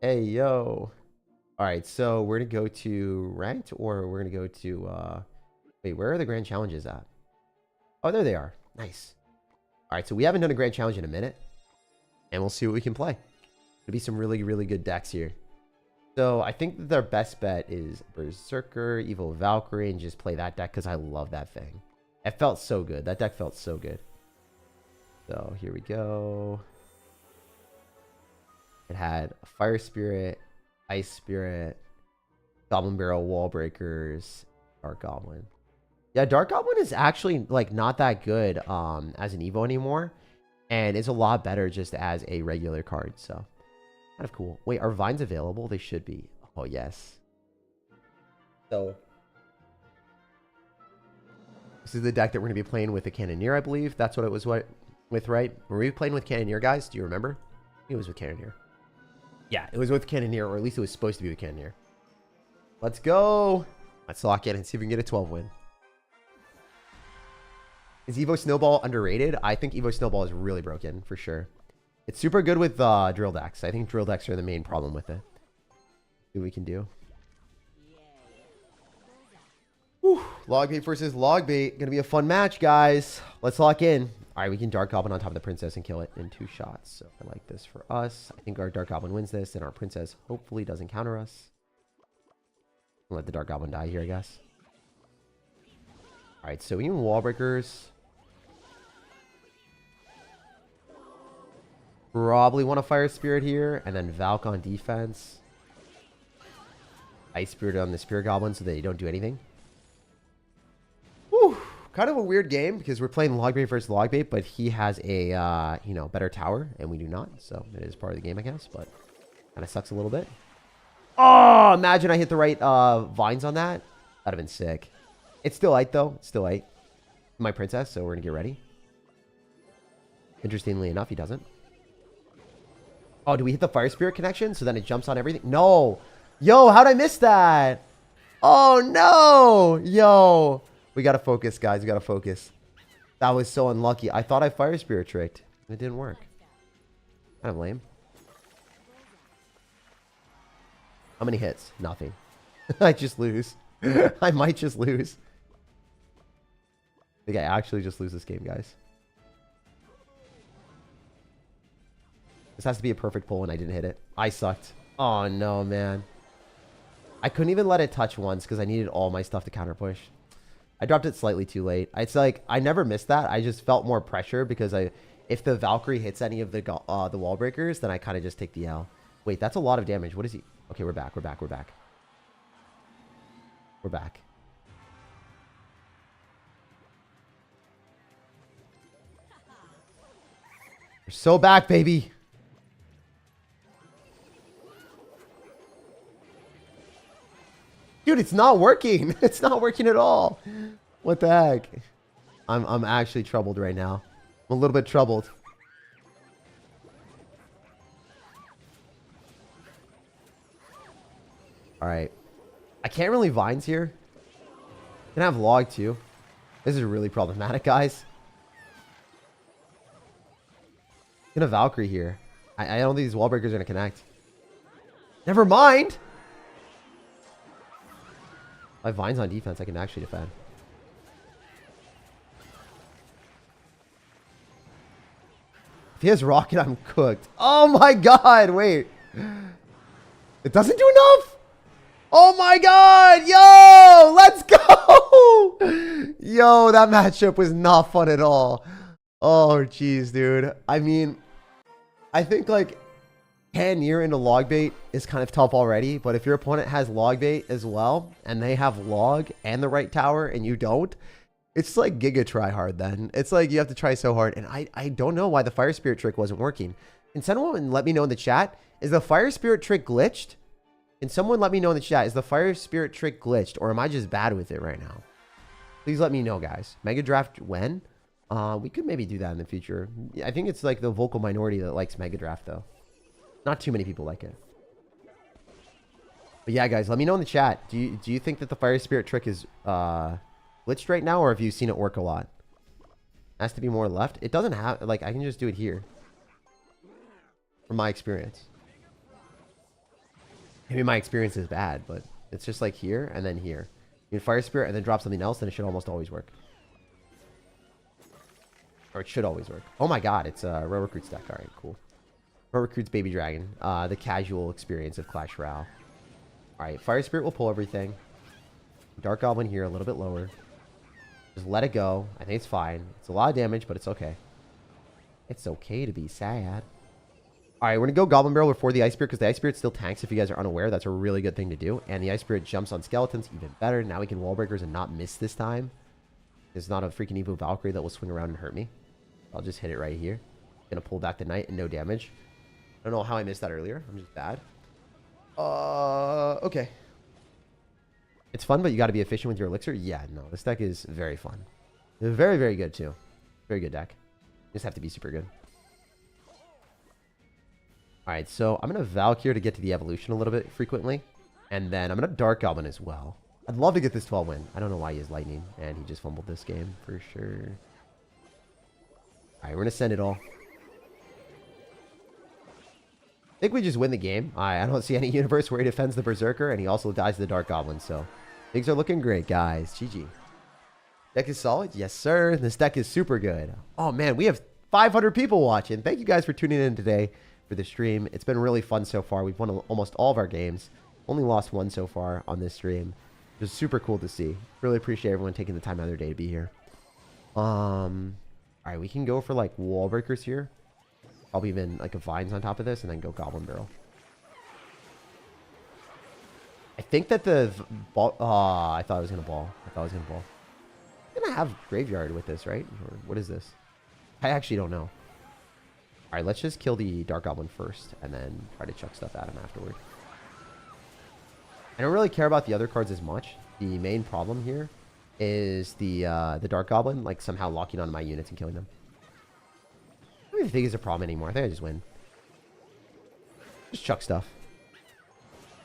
Hey, yo. All right, so we're going to go to ranked, or we're going to go to, wait, where are the grand challenges at? Oh, there they are. Nice. All right, so we haven't done a grand challenge in a minute, and we'll see what we can play. There'll be some really, really good decks here. So I think that their best bet is Berserker, Evo Valkyrie, and just play that deck because I love that thing. It felt so good. That deck felt so good. So here we go. It had a Fire Spirit, Ice Spirit, Goblin Barrel, Wall Breakers, Dark Goblin. Yeah, Dark Goblin is actually like not that good as an Evo anymore, and it's a lot better just as a regular card. So kind of cool. Wait, are vines available? They should be. Oh yes. So this is the deck that we're gonna be playing with the Cannoneer, I believe. That's what it was with, right? Were we playing with Cannoneer, guys? Do you remember? It was with Cannoneer. Yeah, it was with Cannoneer, or at least it was supposed to be with Cannoneer. Let's go. Let's lock in and see if we can get a 12 win. Is Evo Snowball underrated? I think Evo Snowball is really broken, for sure. It's super good with drill decks. I think drill decks are the main problem with it. See what we can do. Whew. Logbait versus Logbait. Gonna be a fun match, guys. Let's lock in. All right, we can Dark Goblin on top of the Princess and kill it in 2 shots. So I like this for us. I think our Dark Goblin wins this, and our Princess hopefully doesn't counter us. I'll let the Dark Goblin die here, I guess. All right, so we can Wall Breakers. Probably want a Fire Spirit here, and then Valk on defense. Ice Spirit on the Spirit Goblin so they don't do anything. Whew. Kind of a weird game because we're playing Logbait versus Logbait, but he has a better tower and we do not. So it is part of the game, I guess, but kind of sucks a little bit. Oh, imagine I hit the right vines on that. That'd have been sick. It's still 8 though. It's still 8. My Princess, so we're gonna get ready. Interestingly enough, he doesn't. Oh, do we hit the Fire Spirit connection so then it jumps on everything? No. Yo, how'd I miss that? Oh no. Yo. We gotta focus, guys. We gotta focus. That was so unlucky. I thought I Fire Spirit tricked. It didn't work. Kind of lame. How many hits? Nothing. I just lose. I might just lose. I think I actually just lose this game, guys. This has to be a perfect pull and I didn't hit it. I sucked. Oh no, man. I couldn't even let it touch once because I needed all my stuff to counter push. I dropped it slightly too late. It's like I never missed that. I just felt more pressure because if the Valkyrie hits any of the wall breakers, then I kind of just take the L. Wait, that's a lot of damage. What is he? Okay, we're back. We're back. We're back. We're back. We're so back, baby. Dude, it's not working. It's not working at all. What the heck? I'm actually troubled right now. I'm a little bit troubled. All right. I can't really vines here. Can I have log too? This is really problematic, guys. Gonna Valkyrie here. I don't think these wall breakers are gonna connect. Never mind. My vines on defense, I can actually defend. If he has rocket, I'm cooked. Oh my god, wait. It doesn't do enough? Oh my god, yo, let's go. Yo, that matchup was not fun at all. Oh, jeez, dude. I mean, I think like Cannoneer into Logbait is kind of tough already, but if your opponent has Logbait as well, and they have Log and the right tower, and you don't, it's like Giga try hard then. It's like you have to try so hard, and I don't know why the Fire Spirit trick wasn't working. Can someone let me know in the chat, is the Fire Spirit trick glitched? Can someone let me know in the chat, is the fire spirit trick glitched, or am I just bad with it right now? Please let me know, guys. Mega draft when? We could maybe do that in the future. I think it's like the vocal minority that likes Mega Draft, though. Not too many people like it. But yeah, guys, let me know in the chat. Do you think that the Fire Spirit trick is glitched right now, or have you seen it work a lot? Has to be more left. It doesn't have, like, I can just do it here. From my experience. Maybe my experience is bad, but it's just like here and then here. You can Fire Spirit and then drop something else, then it should almost always work. Or it should always work. Oh my god, it's a Row Recruits deck. Alright, cool. Row Recruits Baby Dragon. The casual experience of Clash Royale. Alright, Fire Spirit will pull everything. Dark Goblin here, a little bit lower. Just let it go. I think it's fine. It's a lot of damage, but it's okay. It's okay to be sad. Alright, we're going to go Goblin Barrel before the Ice Spirit, because the Ice Spirit still tanks if you guys are unaware. That's a really good thing to do. And the Ice Spirit jumps on skeletons, even better. Now we can Wall Breakers and not miss this time. There's not a freaking Evo Valkyrie that will swing around and hurt me. I'll just hit it right here. Gonna pull back the Knight and no damage. I don't know how I missed that earlier. I'm just bad. Okay. It's fun, but you gotta be efficient with your elixir. Yeah, no. This deck is very fun. Very, very good, too. Very good deck. You just have to be super good. Alright, so I'm gonna Valkyrie to get to the evolution a little bit frequently. And then I'm gonna Dark Goblin as well. I'd love to get this 12 win. I don't know why he has Lightning, and he just fumbled this game for sure. Alright, we're going to send it all. I think we just win the game. I don't see any universe where he defends the Berserker, and he also dies to the Dark Goblin, so things are looking great, guys. GG. Deck is solid? Yes, sir. This deck is super good. Oh, man, we have 500 people watching. Thank you guys for tuning in today for the stream. It's been really fun so far. We've won almost all of our games. Only lost one so far on this stream. It was super cool to see. Really appreciate everyone taking the time out of their day to be here. Alright, we can go for like Wall Breakers here. Probably even like a Vines on top of this and then go Goblin Barrel. I think that the ball... I thought I was going to ball. I'm going to have Graveyard with this, right? Or what is this? I actually don't know. Alright, let's just kill the Dark Goblin first and then try to chuck stuff at him afterward. I don't really care about the other cards as much. The main problem here is the Dark Goblin, like, somehow locking onto my units and killing them. I don't even think it's a problem anymore. I think I just win. Just chuck stuff.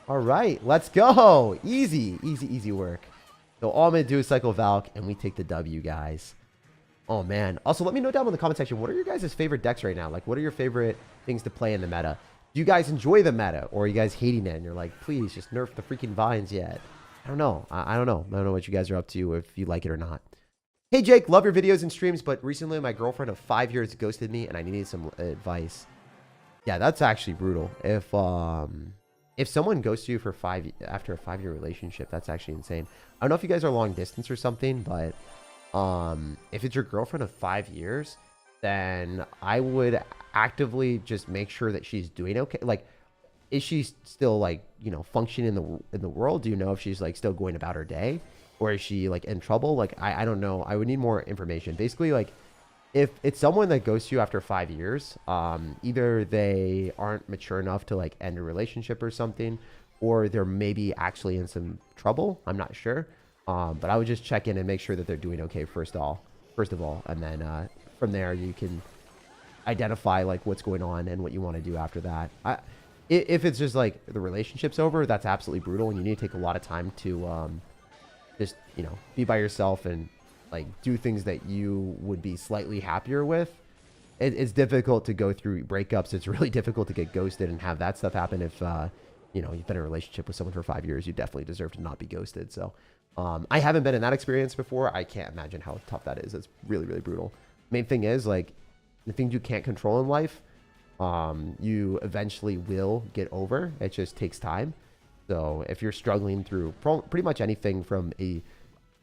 Alright, let's go! Easy, easy, easy work. So all I'm going to do is cycle Valk, and we take the W, guys. Oh, man. Also, let me know down in the comment section, what are your guys' favorite decks right now? Like, what are your favorite things to play in the meta? Do you guys enjoy the meta, or are you guys hating it and you're like, please just nerf the freaking Vines yet? I don't know. I don't know. I don't know what you guys are up to, if you like it or not. Hey, Jake, love your videos and streams, but recently my girlfriend of 5 years ghosted me and I needed some advice. Yeah, that's actually brutal. If someone ghosts you for after a 5-year relationship, that's actually insane. I don't know if you guys are long distance or something, but if it's your girlfriend of 5 years, then I would actively just make sure that she's doing okay. Like, is she still, like, you know, functioning in the world? Do you know if she's, like, still going about her day, or is she, like, in trouble? Like, I don't know. I would need more information. Basically, like, if it's someone that goes to you after 5 years, either they aren't mature enough to, like, end a relationship or something, or they're maybe actually in some trouble. I'm not sure. But I would just check in and make sure that they're doing okay first of all, and then from there you can identify like what's going on and what you want to do after that. If it's just like the relationship's over, that's absolutely brutal, and you need to take a lot of time to just, you know, be by yourself and like do things that you would be slightly happier with. It's difficult to go through breakups. It's really difficult to get ghosted and have that stuff happen. If you know, you've been in a relationship with someone for 5 years, you definitely deserve to not be ghosted. So I haven't been in that experience before. I can't imagine how tough that is. It's really, really brutal. Main thing is, like, the things you can't control in life, you eventually will get over. It just takes time. So if you're struggling through pretty much anything from a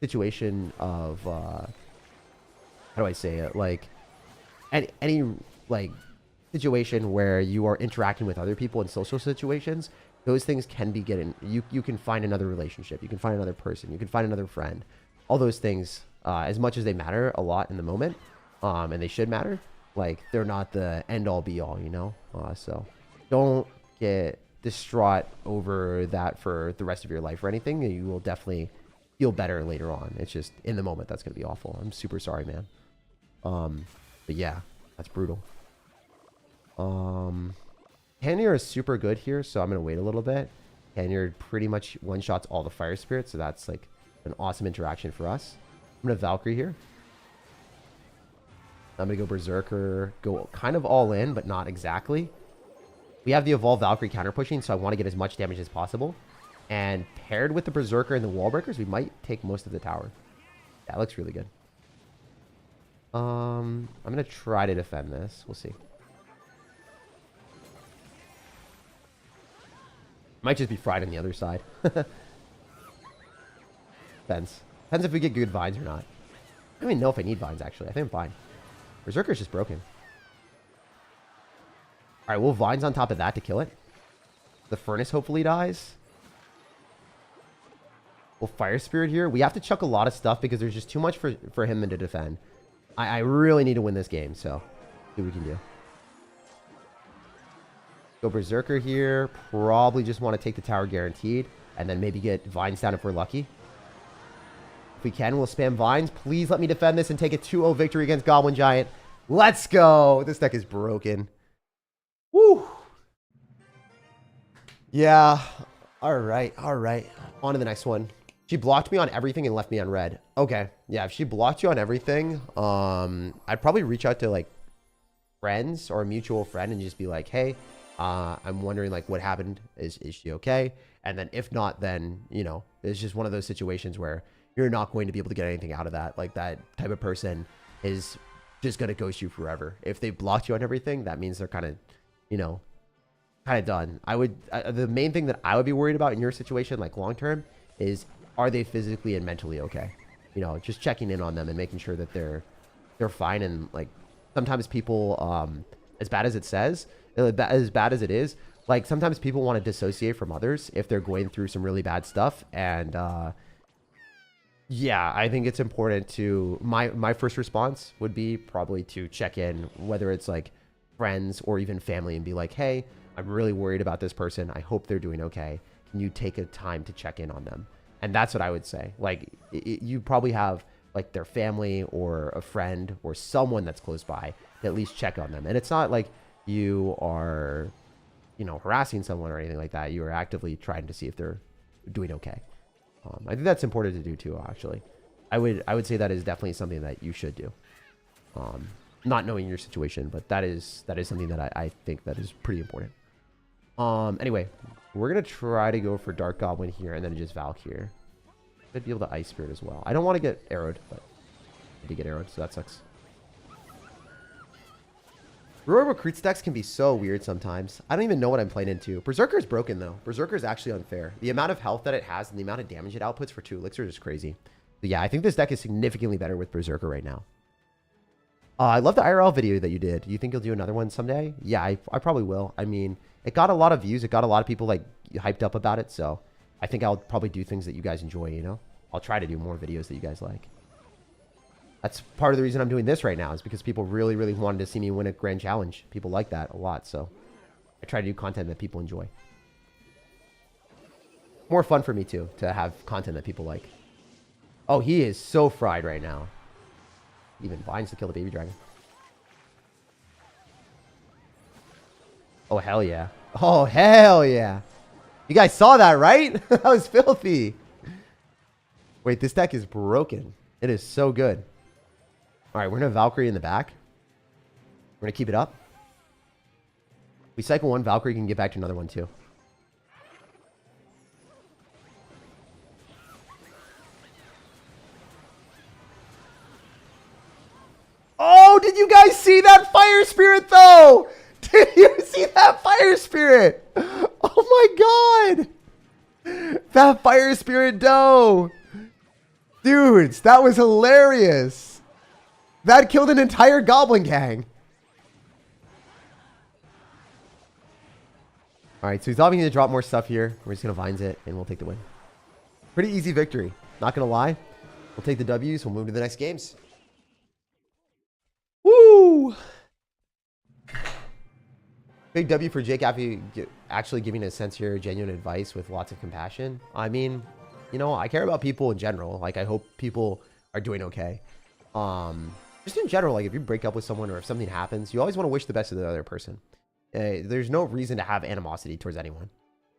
situation of, how do I say it? Like, any like situation where you are interacting with other people in social situations, those things can be you can find another relationship, you can find another person, you can find another friend. All those things, as much as they matter a lot in the moment, and they should matter, like, they're not the end all be all, you know? So don't get distraught over that for the rest of your life or anything. You will definitely feel better later on. It's just in the moment that's gonna be awful. I'm super sorry, man. But yeah, that's brutal. Panier is super good here, so I'm gonna wait a little bit. Panier pretty much one-shots all the fire spirits, so that's like an awesome interaction for us. I'm gonna Valkyrie here. I'm gonna go Berserker, go kind of all in, but not exactly. We have the Evolved Valkyrie counter pushing, so I want to get as much damage as possible. And paired with the Berserker and the Wall Breakers, we might take most of the tower. That looks really good. I'm gonna try to defend this. We'll see. Might just be fried on the other side. Depends. Depends if we get good vines or not. I don't even know if I need vines, actually. I think I'm fine. Berserker's just broken. Alright, we'll vines on top of that to kill it. The furnace hopefully dies. We'll fire spirit here. We have to chuck a lot of stuff because there's just too much for him to defend. I really need to win this game, so see what we can do. Go Berserker here. Probably just want to take the tower guaranteed. And then maybe get vines down if we're lucky. If we can, we'll spam vines. Please let me defend this and take a 2-0 victory against Goblin Giant. Let's go. This deck is broken. Woo. Yeah. All right. All right. On to the next one. She blocked me on everything and left me on red. Okay. Yeah, if she blocked you on everything, I'd probably reach out to, like, friends or a mutual friend and just be like, hey, I'm wondering, like, what happened. Is she okay? And then if not, then, you know, it's just one of those situations where you're not going to be able to get anything out of that. Like, that type of person is just going to ghost you forever. If they blocked you on everything, that means they're kind of, you know, kind of done. The main thing that I would be worried about in your situation, like long term, is are they physically and mentally okay? You know, just checking in on them and making sure that they're fine. And like sometimes people, as bad as it says, as bad as it is, like sometimes people want to dissociate from others if they're going through some really bad stuff. And yeah, I think it's important to my first response would be probably to check in, whether it's like friends or even family, and be like, hey, I'm really worried about this person. I hope they're doing okay. Can you take a time to check in on them? And that's what I would say. Like, you probably have like their family or a friend or someone that's close by to at least check on them. And it's not like you are, you know, harassing someone or anything like that. You are actively trying to see if they're doing okay. I think that's important to do too, actually. I would say that is definitely something that you should do. Not knowing your situation, but that is something that I think that is pretty important. Anyway, we're going to try to go for Dark Goblin here and then just Valk here. I'd be able to Ice Spirit as well. I don't want to get arrowed, but I did get arrowed, so that sucks. Royal Recruits decks can be so weird sometimes. I don't even know what I'm playing into. Berserker is broken, though. Berserker is actually unfair. The amount of health that it has and the amount of damage it outputs for 2 elixirs is crazy. But yeah, I think this deck is significantly better with Berserker right now. I love the IRL video that you did. Do you think you'll do another one someday? Yeah, I probably will. I mean, it got a lot of views. It got a lot of people like hyped up about it. So I think I'll probably do things that you guys enjoy, you know? I'll try to do more videos that you guys like. That's part of the reason I'm doing this right now, is because people really, really wanted to see me win a grand challenge. People like that a lot. So I try to do content that people enjoy. More fun for me too, to have content that people like. Oh, he is so fried right now. Even vines to kill the baby dragon. Oh, hell yeah. Oh, hell yeah. You guys saw that, right? That was filthy. Wait, this deck is broken. It is so good. All right, we're going to Valkyrie in the back. We're going to keep it up. We cycle one Valkyrie, can get back to another one too. Oh, did you guys see that fire spirit though? Did you see that fire spirit? Oh my god. That fire spirit dough. Dudes, that was hilarious. That killed an entire goblin gang. Alright, so he's obviously going to drop more stuff here. We're just going to vines it and we'll take the win. Pretty easy victory. Not going to lie. We'll take the W's. We'll move to the next games. Woo! Big W for Jake actually giving a sincere, genuine advice with lots of compassion. I mean, you know, I care about people in general. Like, I hope people are doing okay. Just in general, like if you break up with someone or if something happens, you always want to wish the best of the other person. There's no reason to have animosity towards anyone.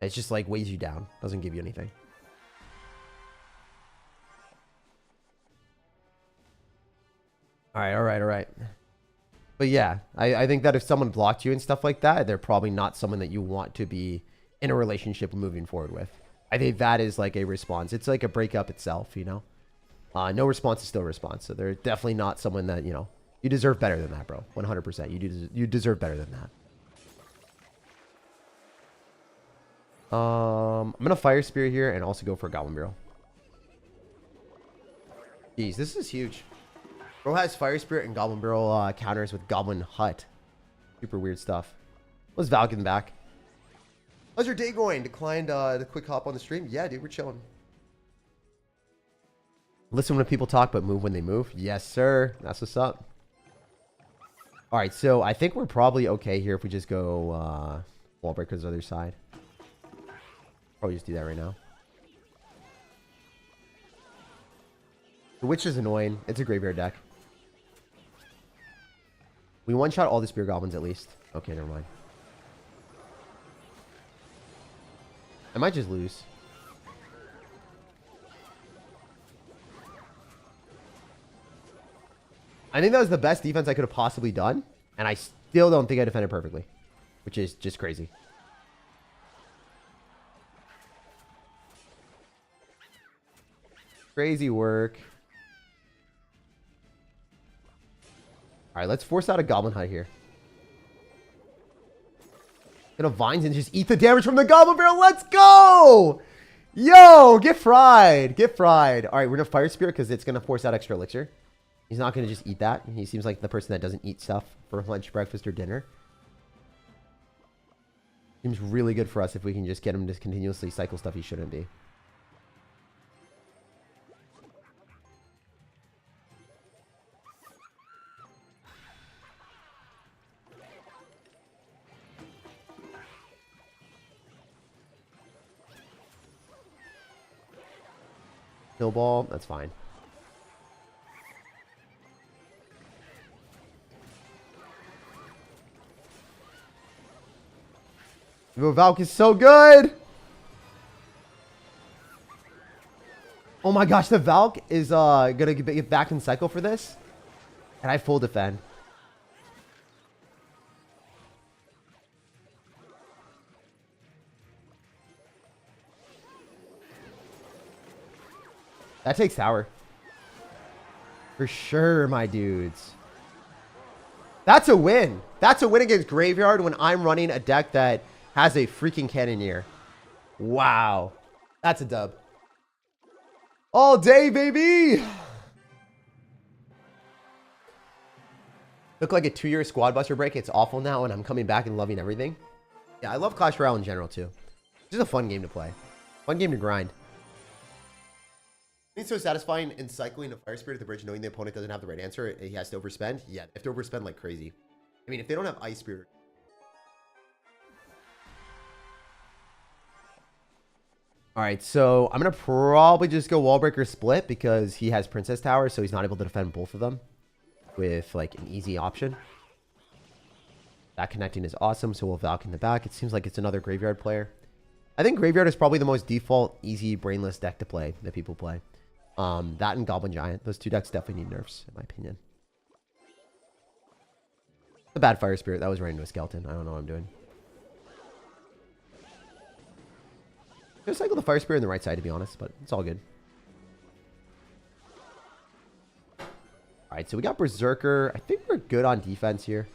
It's just like weighs you down. Doesn't give you anything. All right. But yeah, I think that if someone blocked you and stuff like that, they're probably not someone that you want to be in a relationship moving forward with. I think that is like a response. It's like a breakup itself, you know? No response is still a response. So they're definitely not someone that, you know, you deserve better than that, bro. 100%. You deserve better than that. I'm going to Fire Spirit here and also go for a Goblin Barrel. Jeez, this is huge. Bro has Fire Spirit and Goblin Barrel counters with Goblin Hut. Super weird stuff. Let's Valk in the back. How's your day going? Declined the quick hop on the stream? Yeah, dude, we're chilling. Listen when people talk, but move when they move. Yes, sir. That's what's up. All right, so I think we're probably okay here if we just go Wall Breakers other side. Probably just do that right now. The Witch is annoying. It's a graveyard deck. We one-shot all the Spear Goblins at least. Okay, never mind. I might just lose. I think that was the best defense I could have possibly done. And I still don't think I defended perfectly. Which is just crazy. Crazy work. Alright, let's force out a Goblin Hut here. Gonna Vines and just eat the damage from the Goblin Barrel. Let's go! Yo, get fried. Get fried. Alright, we're gonna Fire Spirit because it's gonna force out extra elixir. He's not gonna just eat that. He seems like the person that doesn't eat stuff for lunch, breakfast, or dinner. Seems really good for us if we can just get him to continuously cycle stuff he shouldn't be. Snowball, that's fine. Valk is so good. Oh my gosh, the Valk is gonna get back in cycle for this. And I full defend. That takes tower. For sure, my dudes. That's a win. That's a win against Graveyard when I'm running a deck that has a freaking Cannoneer. Wow. That's a dub. All day, baby. Look like a 2-year squad buster break. It's awful now, and I'm coming back and loving everything. Yeah, I love Clash Royale in general, too. It's just a fun game to play. Fun game to grind. It's so satisfying in cycling a Fire Spirit at the bridge, knowing the opponent doesn't have the right answer. He has to overspend. Yeah, they have to overspend like crazy. I mean, if they don't have Ice Spirit. All right, so I'm going to probably just go Wallbreaker Split because he has Princess Tower, so he's not able to defend both of them with like an easy option. That connecting is awesome, so we'll Valk in the back. It seems like it's another Graveyard player. I think Graveyard is probably the most default, easy, brainless deck to play that people play. That and Goblin Giant. Those two decks definitely need nerfs, in my opinion. A bad Fire Spirit. That was right into a Skeleton. I don't know what I'm doing. I'm going to cycle the Fire Spirit on the right side, to be honest, but it's all good. Alright, so we got Berserker. I think we're good on defense here.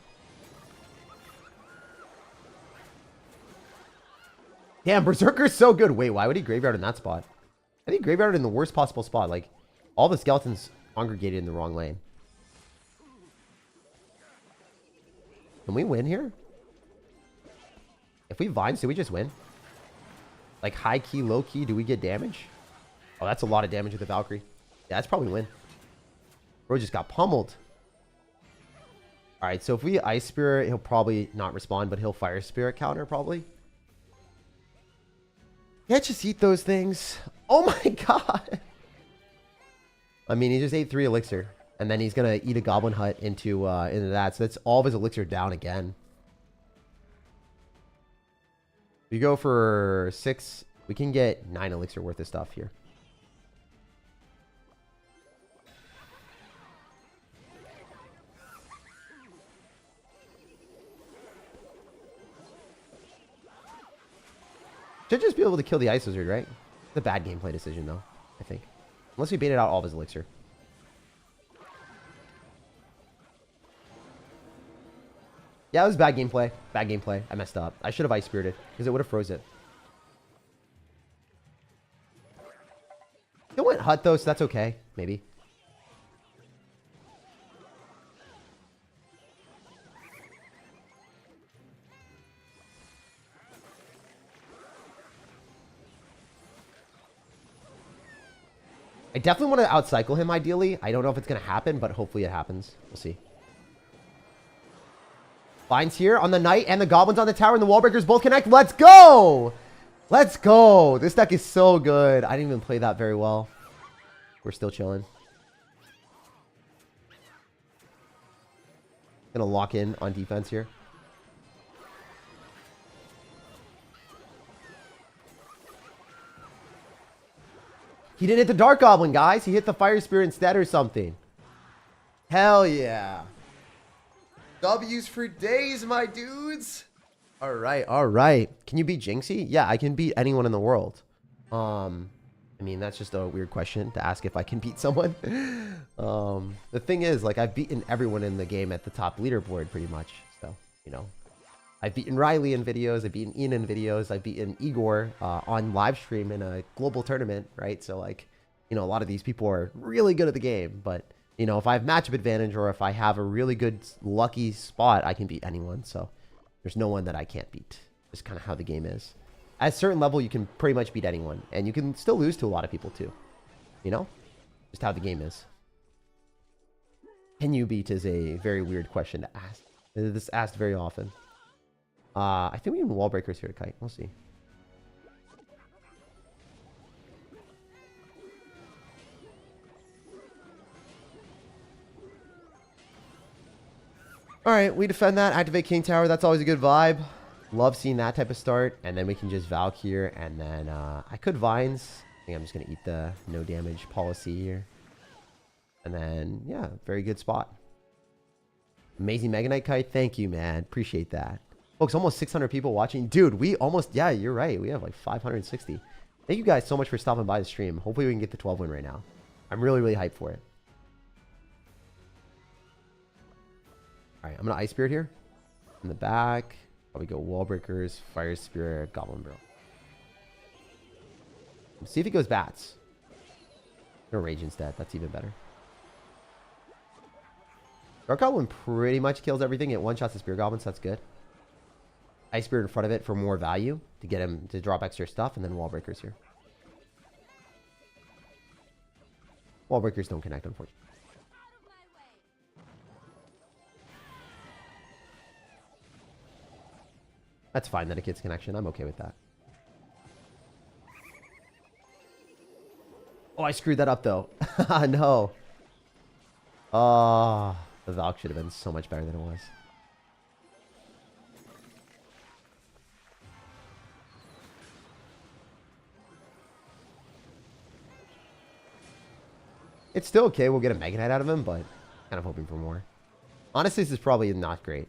Damn, Berserker's so good. Wait, why would he Graveyard in that spot? I think Graveyard in the worst possible spot. Like, all the skeletons congregated in the wrong lane. Can we win here? If we Vines, do we just win? Like, high key, low key, do we get damage? Oh, that's a lot of damage with the Valkyrie. Yeah, that's probably win. Bro just got pummeled. All right, so if we Ice Spirit, he'll probably not respond, but he'll Fire Spirit counter probably. Can't just eat those things. Oh my god. I mean, he just ate 3 elixir. And then he's going to eat a Goblin Hut into that. So that's all of his elixir down again. We go for 6. We can get 9 elixir worth of stuff here. Should just be able to kill the Ice Wizard, right? It's a bad gameplay decision, though, I think. Unless we baited out all of his elixir. Yeah, it was bad gameplay. Bad gameplay. I messed up. I should have Ice Spirited, because it would have froze it. It went Hut, though, so that's okay. Maybe. I definitely want to outcycle him, ideally. I don't know if it's going to happen, but hopefully it happens. We'll see. Vines here on the Knight and the Goblins on the tower, and the Wall Breakers both connect. Let's go! Let's go! This deck is so good. I didn't even play that very well. We're still chilling. Gonna lock in on defense here. He didn't hit the Dark Goblin, guys. He hit the Fire Spirit instead or something. Hell yeah. W's for days, my dudes. All right, all right. Can you beat Jinxie? Yeah, I can beat anyone in the world. I mean, that's just a weird question to ask if I can beat someone. The thing is, like, I've beaten everyone in the game at the top leaderboard pretty much. So, you know, I've beaten Riley in videos. I've beaten Ian in videos. I've beaten Igor on live stream in a global tournament, right? So, like, you know, a lot of these people are really good at the game. But, you know, if I have matchup advantage or if I have a really good lucky spot, I can beat anyone. So there's no one that I can't beat. Just kind of how the game is. At a certain level, you can pretty much beat anyone. And you can still lose to a lot of people, too. You know? Just how the game is. Can you beat is a very weird question to ask. This is asked very often. I think we have Wall Breakers here to kite. We'll see. Alright, we defend that. Activate King Tower. That's always a good vibe. Love seeing that type of start. And then we can just Valk here. And then I could Vines. I think I'm just going to eat the no damage policy here. And then, yeah, very good spot. Amazing Mega Knight Kite. Thank you, man. Appreciate that. Folks, almost 600 people watching. Dude, we almost... Yeah, you're right. We have like 560. Thank you guys so much for stopping by the stream. Hopefully we can get the 12 win right now. I'm really, really hyped for it. All right, I'm going to Ice Spirit here. In the back. Probably go Wall Breakers, Fire Spirit, Goblin Barrel. Let's see if he goes Bats. Or Rage instead. That's even better. Dark Goblin pretty much kills everything. It one-shots the Spear Goblin, so that's good. Ice Spirit in front of it for more value. To get him to drop extra stuff. And then Wall Breakers here. Wall Breakers don't connect, unfortunately. That's fine that it gets connection. I'm okay with that. Oh, I screwed that up, though. No. Oh, the Valk should have been so much better than it was. It's still okay. We'll get a Mega Knight out of him, but kind of hoping for more. Honestly, this is probably not great.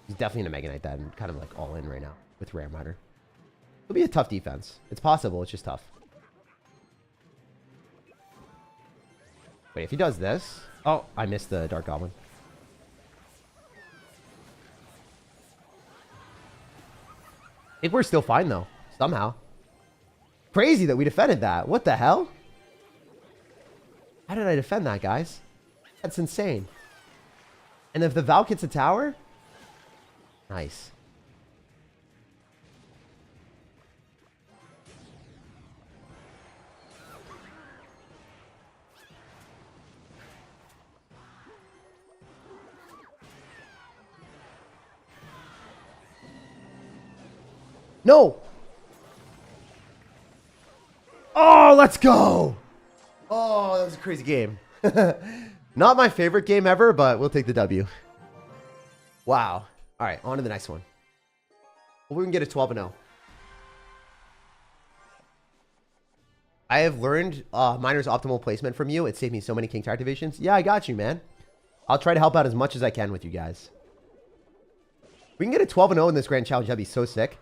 He's definitely in a Mega Knight that and kind of like all in right now with Ram Rider. It'll be a tough defense. It's possible. It's just tough. Wait, if he does this... Oh, I missed the Dark Goblin. I think we're still fine, though. Somehow. Crazy that we defended that. What the hell? How did I defend that, guys? That's insane. And if the Valk hits a tower... Nice. No! Oh, let's go! Oh, that was a crazy game. Not my favorite game ever, but we'll take the W. Wow. All right, on to the next one. Well, we can get a 12-0. I have learned Miner's optimal placement from you. It saved me so many King Tower activations. Yeah, I got you, man. I'll try to help out as much as I can with you guys. We can get a 12-0 in this grand challenge. That'd be so sick.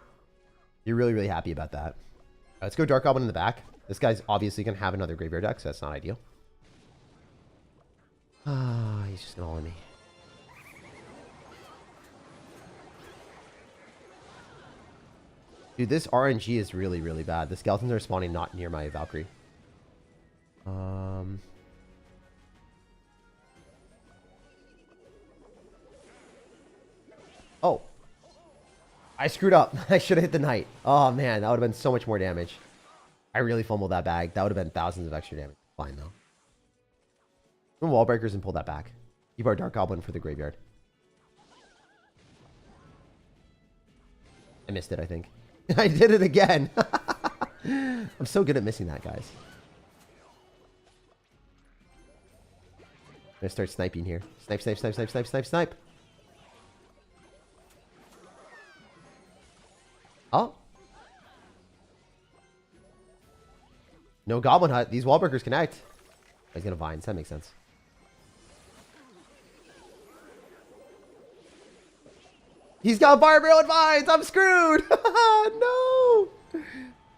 You're really, really happy about that. Let's go Dark Goblin in the back. This guy's obviously going to have another graveyard deck, so that's not ideal. Ah, he's just going to all in me. Dude, this RNG is really, really bad. The skeletons are spawning not near my Valkyrie. Oh. I screwed up. I should have hit the knight. Oh, man. That would have been so much more damage. I really fumbled that bag. That would have been thousands of extra damage. Fine, though. Some wall breakers and pull that back. Keep our Dark Goblin for the graveyard. I missed it, I think. I did it again. I'm so good at missing that, guys. I'm going to start sniping here. Snipe, snipe, snipe, snipe, snipe, snipe, snipe. Oh. No Goblin Hut. These wall breakers connect. He's going to vines. That makes sense. He's got Barbarian and vines. I'm screwed. No.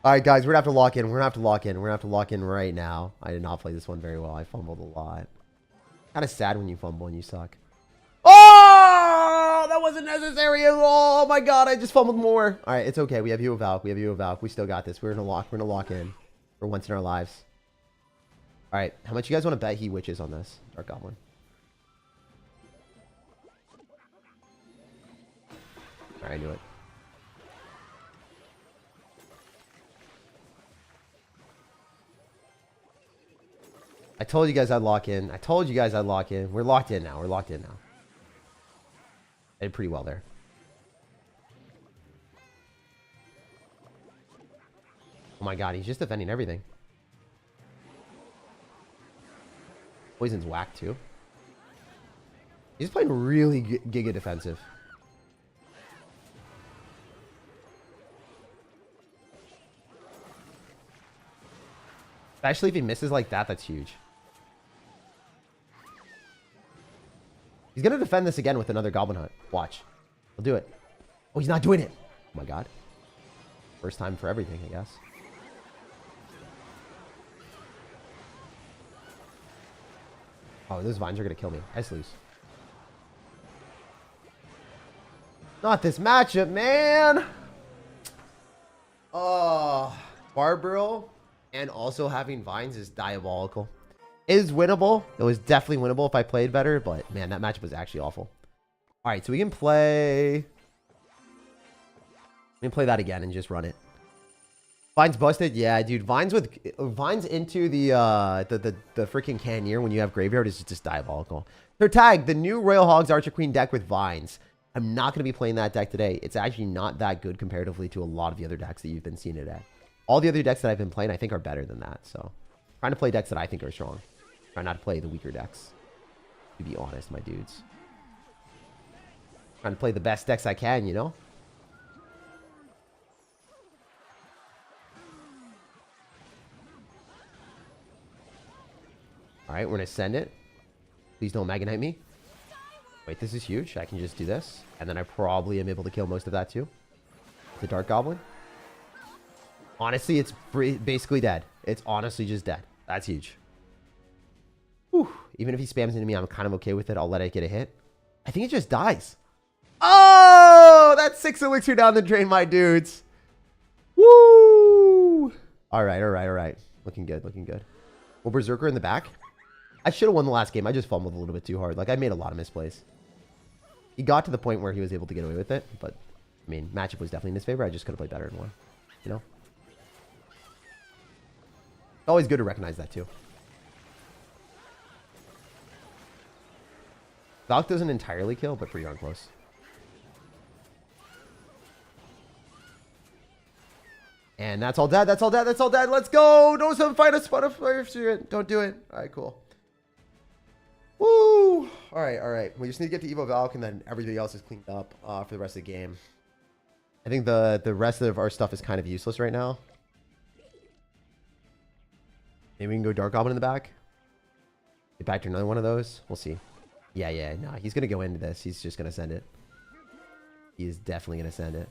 All right, guys. We're going to have to lock in. We're going to have to lock in. We're going to have to lock in right now. I did not play this one very well. I fumbled a lot. Kind of sad when you fumble and you suck. Oh, that wasn't necessary at all. Oh, my God. I just fumbled more. All right. It's okay. We have you, Valk. We have you, Valk. We still got this. We're going to lock. We're going to lock in for once in our lives. All right. How much you guys want to bet he witches on this? Dark Goblin. All right. I knew it. I told you guys I'd lock in. I told you guys I'd lock in. We're locked in now. We're locked in now. I did pretty well there. Oh my God, he's just defending everything. Poison's whack too. He's playing really giga defensive. Especially if he misses like that, that's huge. He's going to defend this again with another Goblin Hunt. Watch. He'll do it. Oh, he's not doing it. Oh my God. First time for everything, I guess. Oh, those vines are going to kill me. I just lose. Not this matchup, man. Oh, Barbarian and also having vines is diabolical. It is winnable. It was definitely winnable if I played better, but man, that matchup was actually awful. All right, so we can play that again and just run it. Vines busted? Yeah, dude. Vines into the freaking Cannoneer when you have Graveyard is just diabolical. Third tag, the new Royal Hogs Archer Queen deck with Vines. I'm not going to be playing that deck today. It's actually not that good comparatively to a lot of the other decks that you've been seeing today. All the other decks that I've been playing, I think, are better than that. So, trying to play decks that I think are strong. Try not to play the weaker decks. To be honest, my dudes. Trying to play the best decks I can, you know? Alright, we're going to send it. Please don't Magnite me. Wait, this is huge. I can just do this. And then I probably am able to kill most of that too. The Dark Goblin. Honestly, it's basically dead. It's honestly just dead. That's huge. Whew. Even if he spams into me, I'm kind of okay with it. I'll let it get a hit. I think it just dies. Oh, that's 6 elixir down the drain, my dudes. Woo! All right, all right, all right. Looking good, looking good. Well, Berserker in the back. I should have won the last game. I just fumbled a little bit too hard. Like, I made a lot of misplays. He got to the point where he was able to get away with it. But, I mean, matchup was definitely in his favor. I just could have played better and won. You know? Always good to recognize that too. Valk doesn't entirely kill, but pretty darn close. And that's all dead. That's all dead. That's all dead. Let's go. No, some fight us. Don't do it. All right, cool. Woo. All right, all right. We just need to get to Evo Valk, and then everything else is cleaned up for the rest of the game. I think the rest of our stuff is kind of useless right now. Maybe we can go Dark Goblin in the back. Get back to another one of those. We'll see. Yeah. No, he's going to go into this. He's just going to send it. He is definitely going to send it.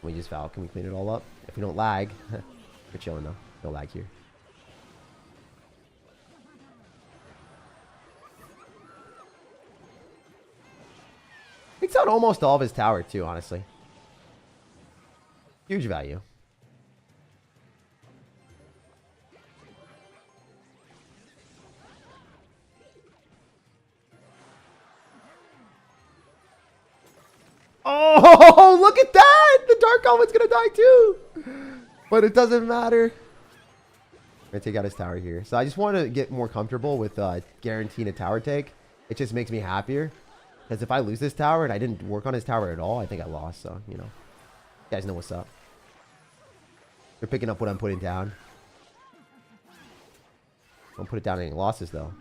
We just Valk. Can we clean it all up? If we don't lag. We're chilling though. No lag here. Takes out almost all of his tower too, honestly. Huge value. Oh, look at that! The Dark Goblin's gonna die too! But it doesn't matter. I'm gonna take out his tower here. So I just want to get more comfortable with guaranteeing a tower take. It just makes me happier. Because if I lose this tower and I didn't work on his tower at all, I think I lost. So, you know. You guys know what's up. They're picking up what I'm putting down. Don't put it down any losses though.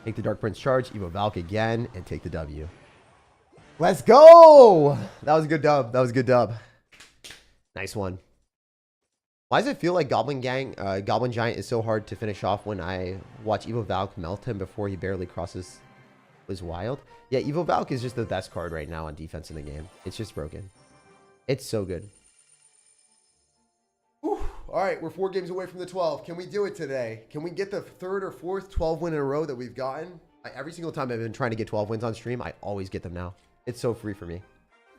Take the Dark Prince charge, Evo Valk again, and take the W. Let's go! That was a good dub. That was a good dub. Nice one. Why does it feel like Goblin Giant is so hard to finish off when I watch Evo Valk melt him before he barely crosses his wild? Yeah, Evo Valk is just the best card right now on defense in the game. It's just broken. It's so good. Whew. All right, we're 4 games away from the 12. Can we do it today? Can we get the 3rd or 4th 12 win in a row that we've gotten? Every single time I've been trying to get 12 wins on stream, I always get them now. It's so free for me.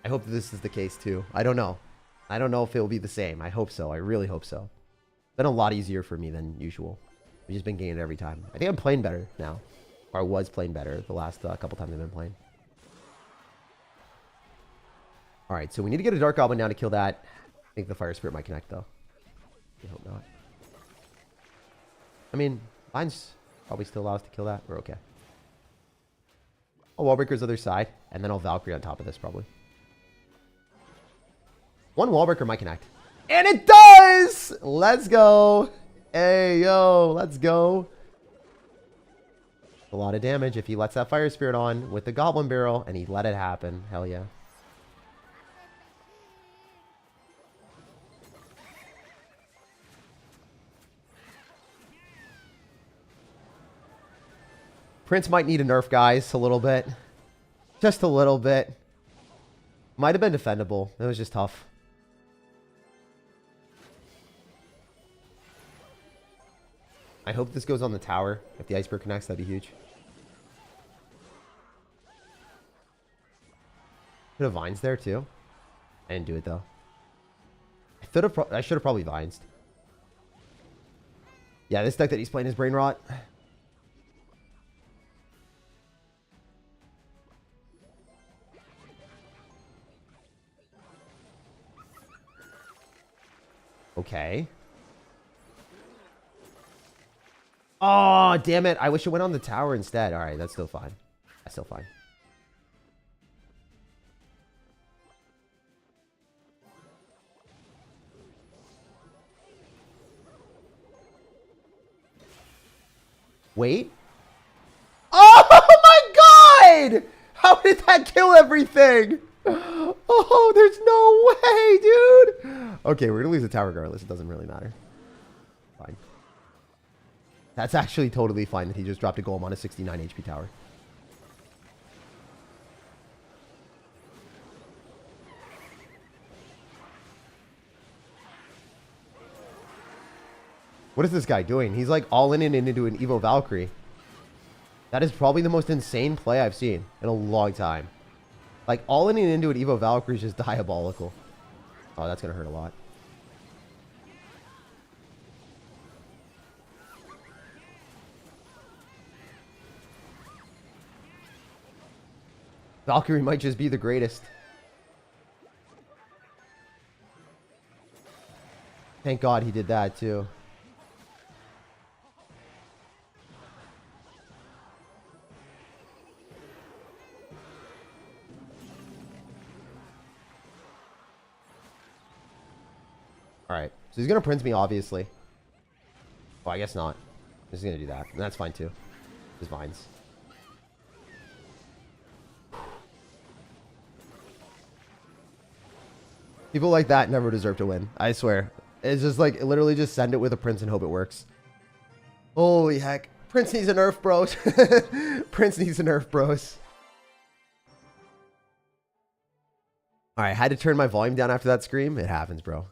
I hope that this is the case too. I don't know. I don't know if it will be the same. I hope so. I really hope so. It's been a lot easier for me than usual. I've just been getting it every time. I think I'm playing better now. Or I was playing better the last couple times I've been playing. Alright, so we need to get a Dark Goblin down to kill that. I think the Fire Spirit might connect though. I hope not. I mean, Vines probably still allow us to kill that. We're okay. I'll Wallbreaker's other side, and then I'll Valkyrie on top of this probably. One Wallbreaker might connect. And it does! Let's go. Hey, yo, let's go. A lot of damage if he lets that Fire Spirit on with the Goblin Barrel, and he let it happen. Hell yeah. Prince might need a nerf, guys, a little bit. Just a little bit. Might have been defendable. It was just tough. I hope this goes on the tower. If the Iceberg connects, that'd be huge. Could have Vines there, too. I didn't do it, though. I should have probably Vines. Yeah, this deck that he's playing is Brain Rot. Okay. Oh, damn it. I wish it went on the tower instead. All right, that's still fine. That's still fine. Wait. Oh, my God! How did that kill everything? Oh, there's no way, dude. Okay, we're going to lose the tower regardless. It doesn't really matter. Fine. That's actually totally fine that he just dropped a golem on a 69 HP tower. What is this guy doing? He's like all in and into an Evo Valkyrie. That is probably the most insane play I've seen in a long time. Like all in and into an Evo Valkyrie is just diabolical. Oh, that's going to hurt a lot. Valkyrie might just be the greatest. Thank God he did that too. Alright. So he's going to Prince me, obviously. Oh, I guess not. He's going to do that. And that's fine, too. His Vines. People like that never deserve to win. I swear. It's just like, literally just send it with a Prince and hope it works. Holy heck. Prince needs a nerf, bros. Prince needs a nerf, bros. Alright, had to turn my volume down after that scream. It happens, bro.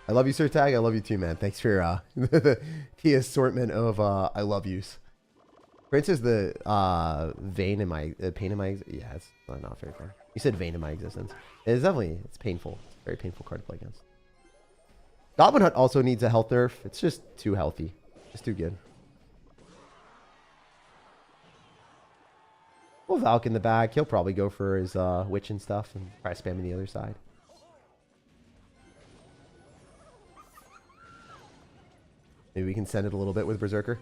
I love you, SirTag. I love you too, man. Thanks for the assortment of I love yous. Prince is the vein in my pain in my yeah, it's not very fair. You said vein in my existence. It's definitely painful. It's a very painful card to play against. Goblin Hut also needs a health nerf. It's just too healthy. It's too good. We'll Valk in the back. He'll probably go for his witch and stuff and try spamming the other side. Maybe we can send it a little bit with Berserker.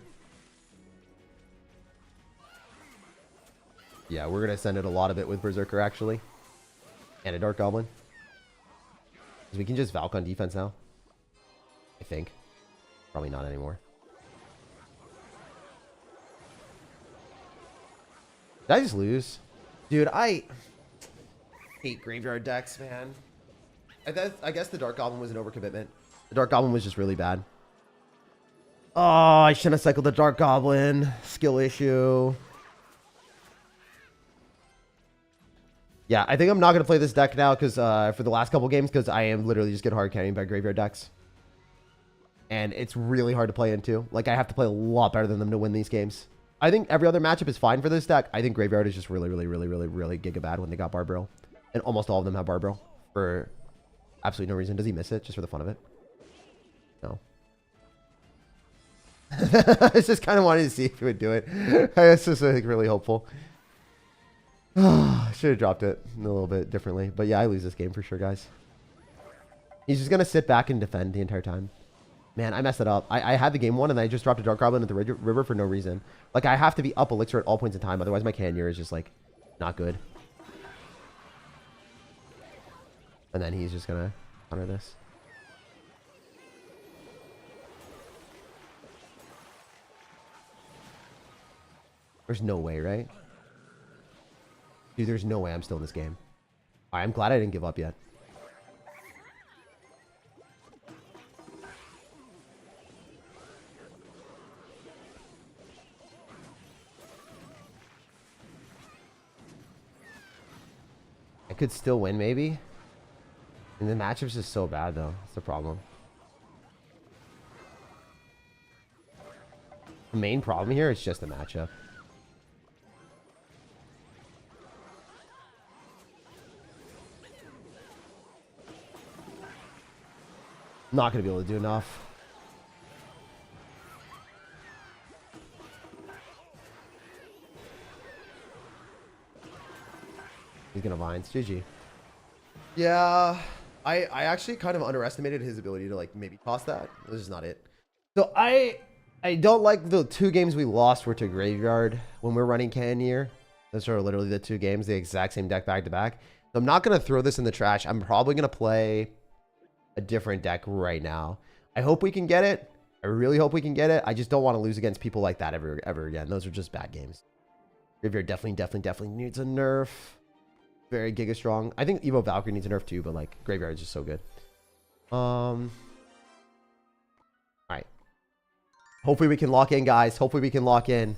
Yeah, we're going to send it a lot of it with Berserker, actually. And a Dark Goblin. Because we can just Valk on defense now. I think. Probably not anymore. Did I just lose? Dude, I hate graveyard decks, man. I guess the Dark Goblin was an overcommitment. The Dark Goblin was just really bad. Oh, I shouldn't have cycled the Dark Goblin. Skill issue. Yeah, I think I'm not going to play this deck now because for the last couple games because I am literally just getting hard carrying by graveyard decks. And it's really hard to play into. Like, I have to play a lot better than them to win these games. I think every other matchup is fine for this deck. I think graveyard is just really giga bad when they got Barbro. And almost all of them have Barbro for absolutely no reason. Does he miss it just for the fun of it? No. I just kind of wanted to see if he would do it. I was just like really hopeful. Should have dropped it a little bit differently. But yeah, I lose this game for sure, guys. He's just going to sit back and defend the entire time. Man, I messed it up. I had the game won and I just dropped a Dark Goblin at the river for no reason. Like, I have to be up Elixir at all points in time. Otherwise, my Canyon is just, like, not good. And then he's just going to counter this. There's no way, right? Dude, there's no way I'm still in this game. Alright, I'm glad I didn't give up yet. I could still win, maybe. And the matchup's just so bad, though. That's the problem. The main problem here is just the matchup. Not going to be able to do enough. He's going to Vines. GG. Yeah. I actually kind of underestimated his ability to, like, maybe toss that. This is not it. So I don't like the 2 games we lost were to Graveyard when we're running Canyoneer. Those are literally the 2 games, the exact same deck back to back. So I'm not going to throw this in the trash. I'm probably going to play a different deck right now. I hope we can get it. I really hope we can get it. I just don't want to lose against people like that ever again. Those are just bad games. Graveyard definitely needs a nerf. Very giga strong. I think Evo Valkyrie needs a nerf too, but like Graveyard is just so good. Alright. Hopefully we can lock in, guys. Hopefully we can lock in.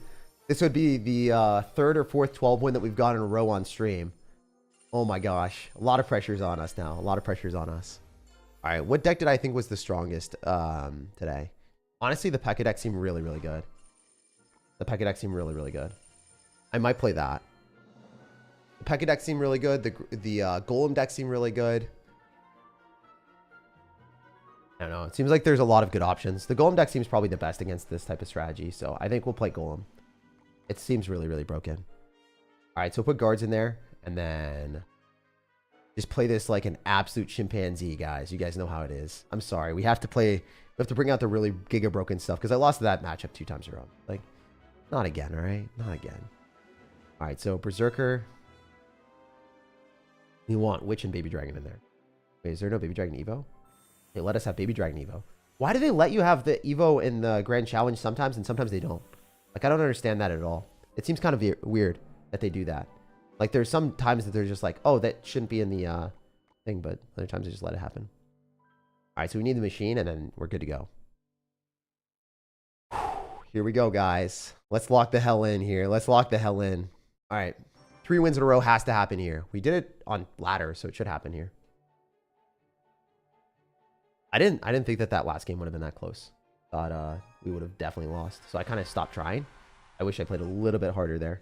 This would be the 3rd or 4th 12 win that we've got in a row on stream. Oh my gosh. A lot of pressure's on us now. A lot of pressure's on us. All right, what deck did I think was the strongest today? Honestly, the P.E.K.K.A deck seemed really good. The P.E.K.K.A deck seemed really good. I might play that. The P.E.K.K.A deck seemed really good. The Golem deck seemed really good. I don't know. It seems like there's a lot of good options. The Golem deck seems probably the best against this type of strategy, so I think we'll play Golem. It seems really broken. All right, so put guards in there, and then just play this like an absolute chimpanzee, guys. You guys know how it is. I'm sorry. We have to bring out the really giga broken stuff because I lost to that matchup 2 times in a row. Like, not again, all right? Not again. All right, so Berserker. We want Witch and Baby Dragon in there. Wait, is there no Baby Dragon Evo? They let us have Baby Dragon Evo. Why do they let you have the Evo in the Grand Challenge sometimes and sometimes they don't? Like, I don't understand that at all. It seems kind of weird that they do that. Like, there's some times that they're just like, oh, that shouldn't be in the thing, but other times they just let it happen. All right, so we need the machine, and then we're good to go. Here we go, guys. Let's lock the hell in here. Let's lock the hell in. All right, 3 wins in a row has to happen here. We did it on ladder, so it should happen here. I didn't think that last game would have been that close. Thought we would have definitely lost. So I kind of stopped trying. I wish I played a little bit harder there.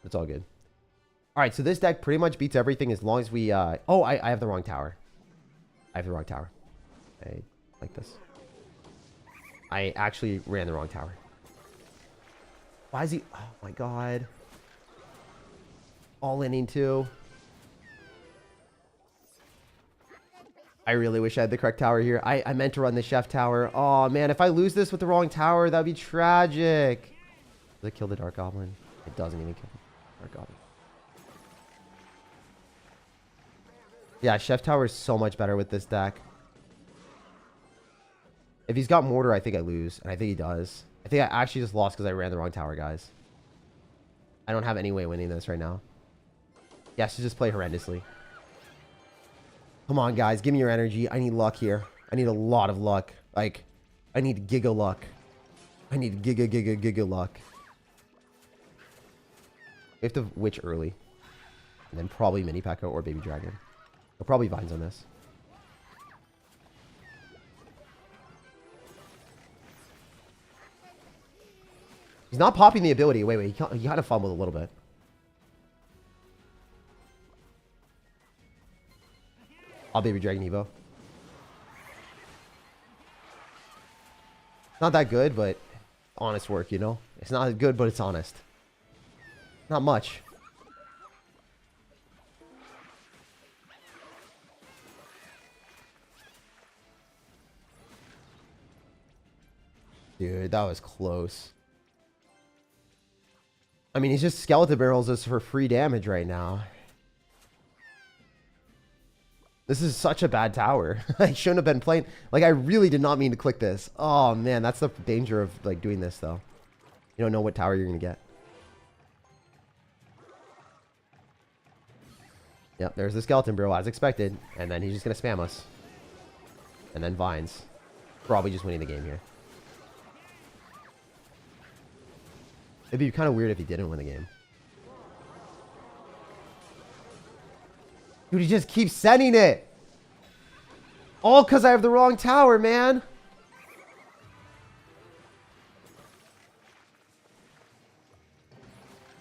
It's all good. All right, so this deck pretty much beats everything as long as we... Oh, I have the wrong tower. I have the wrong tower. I like this. I actually ran the wrong tower. Why is he... Oh, my God. All-inning too. I really wish I had the correct tower here. I meant to run the chef tower. Oh, man. If I lose this with the wrong tower, that would be tragic. Does it kill the Dark Goblin? It doesn't even kill the Dark Goblin. Yeah, chef tower is so much better with this deck. If he's got mortar, I think I lose. And I think he does. I think I actually just lost because I ran the wrong tower, guys. I don't have any way of winning this right now. He has to just play horrendously. Come on, guys. Give me your energy. I need luck here. I need a lot of luck. Like, I need giga luck. I need giga luck. We have to Witch early. And then probably Mini P.E.K.K.A or Baby Dragon. Or probably Vines on this. He's not popping the ability. Wait, he kind of fumbled a little bit. I'll Baby Dragon Evo. Not that good, but honest work, you know? It's not good, but it's honest. Not much. Dude, that was close. I mean, he's just skeleton barrels us for free damage right now. This is such a bad tower. I shouldn't have been playing. Like, I really did not mean to click this. Oh, man. That's the danger of, like, doing this, though. You don't know what tower you're going to get. Yep, there's the skeleton barrel, as expected. And then he's just going to spam us. And then Vines. Probably just winning the game here. It'd be kind of weird if he didn't win the game. Dude, he just keeps sending it. All because I have the wrong tower, man.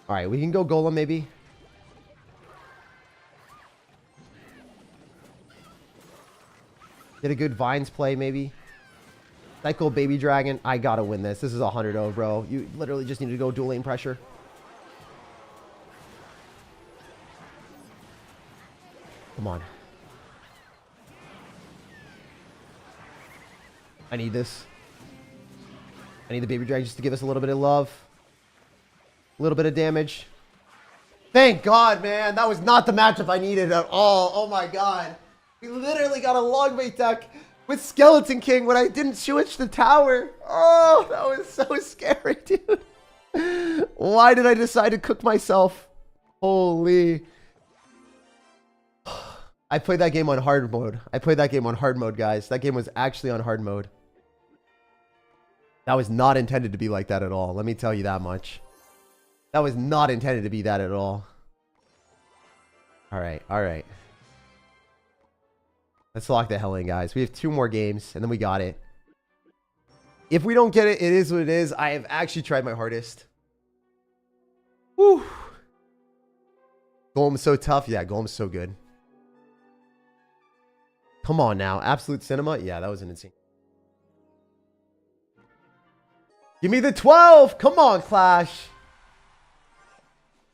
All right, we can go Golem, maybe. Get a good Vines play, maybe. Cycle Baby Dragon. I gotta win this. This is 100-0, bro. You literally just need to go dual lane pressure. Come on. I need this. I need the Baby Dragon just to give us a little bit of love. A little bit of damage. Thank God, man. That was not the matchup I needed at all. Oh my God. We literally got a Longmate deck with Skeleton King when I didn't switch the tower. Oh, that was so scary, dude. Why did I decide to cook myself? Holy. I played that game on hard mode. I played that game on hard mode, guys. That game was actually on hard mode. That was not intended to be like that at all. Let me tell you that much. That was not intended to be that at all. All right, all right. Let's lock the hell in, guys. We have 2 more games, and then we got it. If we don't get it, it is what it is. I have actually tried my hardest. Whew. Golem's so tough. Yeah, Golem's so good. Come on now. Absolute Cinema? Yeah, that was an insane. Give me the 12! Come on, Clash!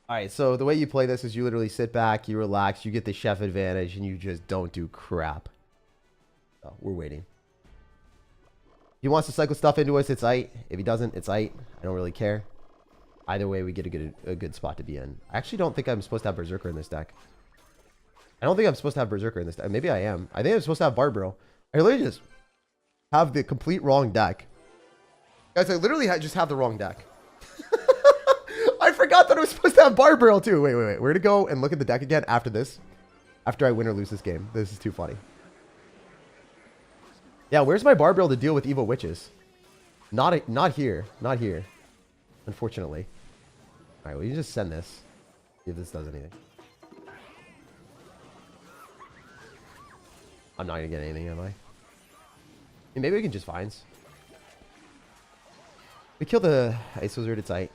Alright, so the way you play this is you literally sit back, you relax, you get the chef advantage, and you just don't do crap. So, we're waiting. If he wants to cycle stuff into us, it's aight. If he doesn't, it's aight. I don't really care. Either way, we get a good spot to be in. I actually don't think I'm supposed to have Berserker in this deck. I don't think I'm supposed to have Berserker in this deck. Maybe I am. I think I'm supposed to have Barbaro. I literally just have the complete wrong deck. Guys, I literally just have the wrong deck. I forgot that I was supposed to have Barbaro too. Wait. We're going to go and look at the deck again after this. After I win or lose this game. This is too funny. Yeah, where's my Barbaro to deal with Evil Witches? Not here. Not here. Unfortunately. All right, well, you just send this. See if this does anything. I'm not going to get anything, am I? Maybe we can just Vines. We kill the Ice Wizard, it's tight.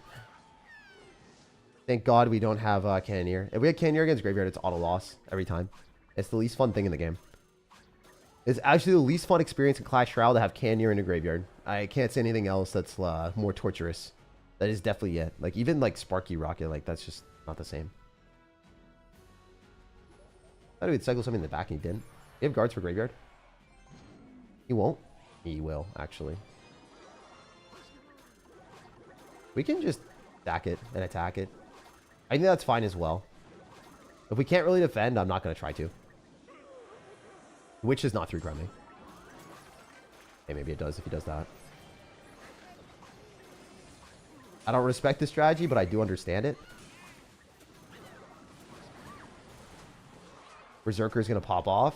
Thank God we don't have Cannoneer. If we had Cannoneer against Graveyard, it's auto loss every time. It's the least fun thing in the game. It's actually the least fun experience in Clash Royale to have Cannoneer in a Graveyard. I can't say anything else that's more torturous. That is definitely it. Like, even like Sparky Rocket, like, that's just not the same. I thought he would cycle something in the back and he didn't. You have guards for Graveyard? He won't. He will, actually. We can just stack it and attack it. I think that's fine as well. If we can't really defend, I'm not going to try to. Witch is not 3-crumbing. Okay, maybe it does if he does that. I don't respect this strategy, but I do understand it. Berserker is going to pop off.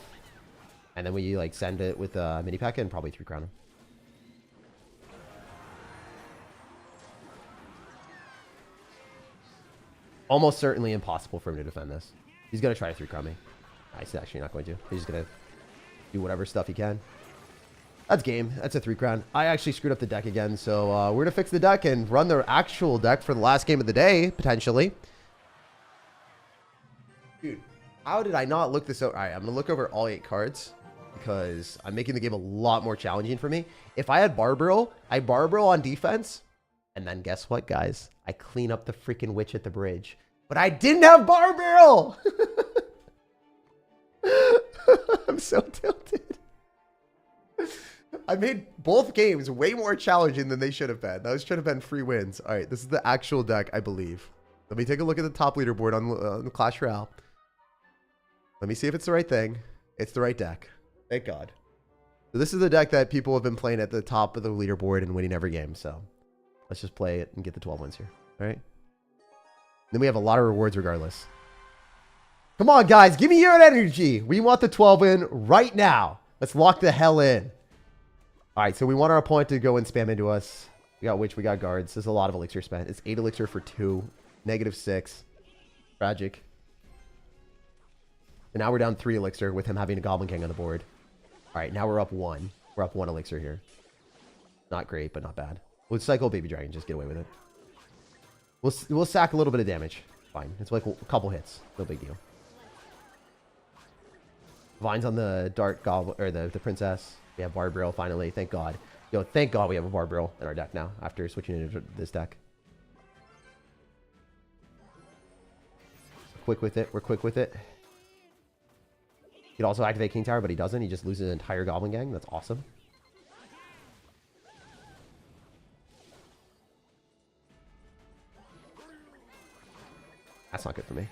And then we like send it with a mini packet and probably 3-crown him. Almost certainly impossible for him to defend this. He's going to try to 3-crown me. He's actually not going to. He's just going to do whatever stuff he can. That's game. That's a 3-crown. I actually screwed up the deck again. So we're going to fix the deck and run the actual deck for the last game of the day, potentially. Dude, how did I not look this over? All right, I'm going to look over all 8 cards. Because I'm making the game a lot more challenging for me. If I had Barbaro, I Barbaro on defense. And then guess what, guys? I clean up the freaking Witch at the bridge. But I didn't have Barbaro! I'm so tilted. I made both games way more challenging than they should have been. Those should have been free wins. All right, this is the actual deck, I believe. Let me take a look at the top leaderboard on Clash Royale. Let me see if it's the right thing. It's the right deck. Thank God. So this is the deck that people have been playing at the top of the leaderboard and winning every game. So let's just play it and get the 12 wins here. All right. Then we have a lot of rewards regardless. Come on, guys. Give me your energy. We want the 12 win right now. Let's lock the hell in. All right. So we want our opponent to go and spam into us. We got Witch. We got guards. There's a lot of elixir spent. It's 8 elixir for 2. -6. Tragic. And now we're down 3 elixir with him having a Goblin King on the board. All right, now we're up 1. We're up 1 elixir here. Not great, but not bad. We'll cycle Baby Dragon, just get away with it. We'll sack a little bit of damage. Fine. It's like a couple hits. No big deal. Vines on the Dark Goblin, or the Princess. We have Barbaro finally. Thank God. Yo, thank God we have a Barbaro in our deck now after switching into this deck. Quick with it. We're quick with it. He could also activate King Tower, but he doesn't. He just loses an entire Goblin Gang. That's awesome. That's not good for me.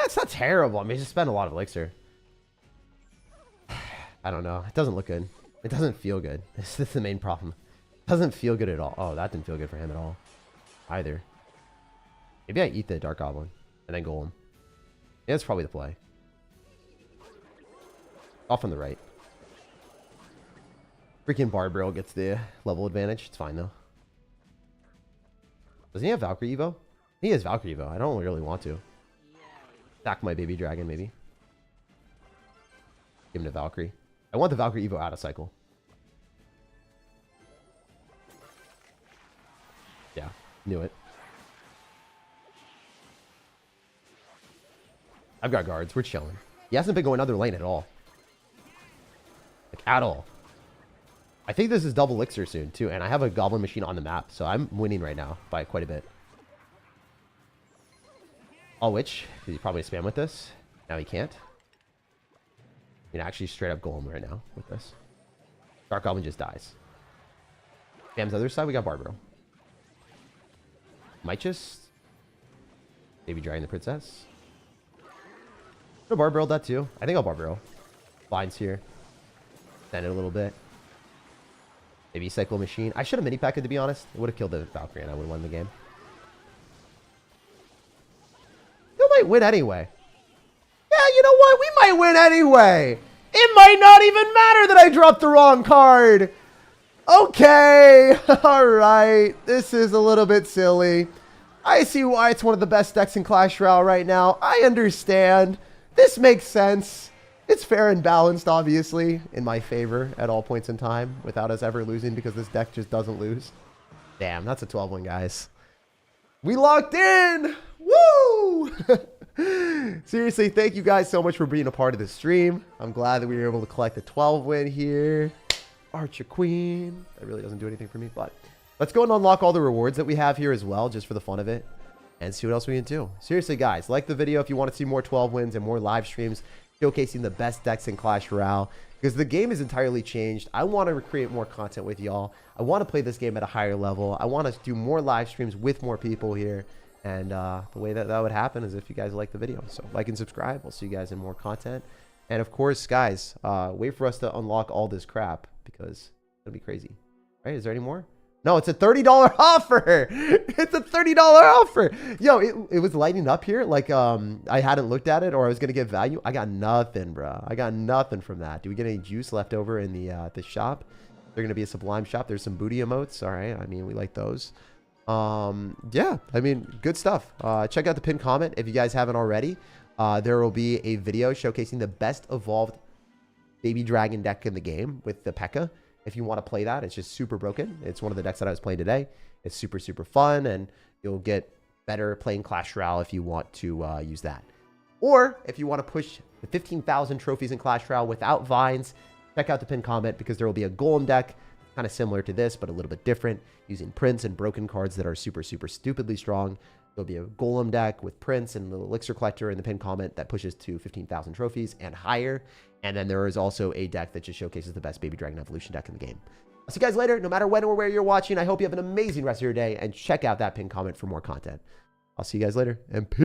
It's not terrible. I mean, he just spent a lot of elixir. I don't know. It doesn't look good. It doesn't feel good. This is the main problem. It doesn't feel good at all. Oh, that didn't feel good for him at all. Either. Maybe I eat the Dark Goblin and then Golem. Yeah, that's probably the play. Off on the right. Freaking Barbaro gets the level advantage. It's fine, though. Doesn't he have Valkyrie Evo? He has Valkyrie Evo. I don't really want to. Stack my Baby Dragon, maybe. Give him to Valkyrie. I want the Valkyrie Evo out of cycle. Yeah, knew it. I've got guards. We're chilling. He hasn't been going other lane at all. Like, at all. I think this is double elixir soon, too. And I have a Goblin Machine on the map. So I'm winning right now by quite a bit. All Witch. He's probably spam with this. Now he can't. You can actually straight up Golem right now with this. Dark Goblin just dies. Spam's the other side. We got Barbaro. Might just... Maybe Dragon the Princess. I'll bar barrel that too. I think I'll bar barrel. Vines here. Extend it a little bit. Maybe cycle machine. I should have mini packed it, to be honest. It would have killed the Valkyrie and I would have won the game. You might win anyway. Yeah, you know what? We might win anyway. It might not even matter that I dropped the wrong card. Okay. All right. This is a little bit silly. I see why it's one of the best decks in Clash Royale right now. I understand. This makes sense. It's fair and balanced, obviously, in my favor at all points in time, without us ever losing, because this deck just doesn't lose. Damn, that's a 12-1, guys. We locked in! Woo! Seriously, thank you guys so much for being a part of the stream. I'm glad that we were able to collect a 12-win here. Archer Queen. That really doesn't do anything for me, but let's go and unlock all the rewards that we have here as well, just for the fun of it, and see what else we can do. Seriously, guys, like the video if you want to see more 12 wins and more live streams showcasing the best decks in Clash Royale, because the game is entirely changed. I want to create more content with y'all. I want to play this game at a higher level. I want to do more live streams with more people here, and the way that would happen is if you guys like the video. So like and subscribe. We'll see you guys in more content, and of course, guys, wait for us to unlock all this crap, because it'll be crazy. Right? Is there any more? No, it's a $30 offer. It's a $30 offer. Yo, it was lighting up here like I hadn't looked at it, or I was gonna get value. I got nothing, bro. I got nothing from that. Do we get any juice left over in the shop? They're gonna be a Sublime shop. There's some booty emotes. All right. I mean, we like those. Yeah. I mean, good stuff. Check out the pinned comment if you guys haven't already. There will be a video showcasing the best evolved baby dragon deck in the game with the P.E.K.K.A. If you want to play that, it's just super broken. It's one of the decks that I was playing today. It's super, super fun, and you'll get better playing Clash Royale if you want to use that. Or if you want to push the 15,000 trophies in Clash Royale without vines, check out the pinned comment, because there will be a golem deck kind of similar to this, but a little bit different, using prints and broken cards that are super, super stupidly strong. There'll be a golem deck with prints and the elixir collector in the pinned comment that pushes to 15,000 trophies and higher. And then there is also a deck that just showcases the best Baby Dragon Evolution deck in the game. I'll see you guys later, no matter when or where you're watching. I hope you have an amazing rest of your day, and check out that pinned comment for more content. I'll see you guys later, and peace.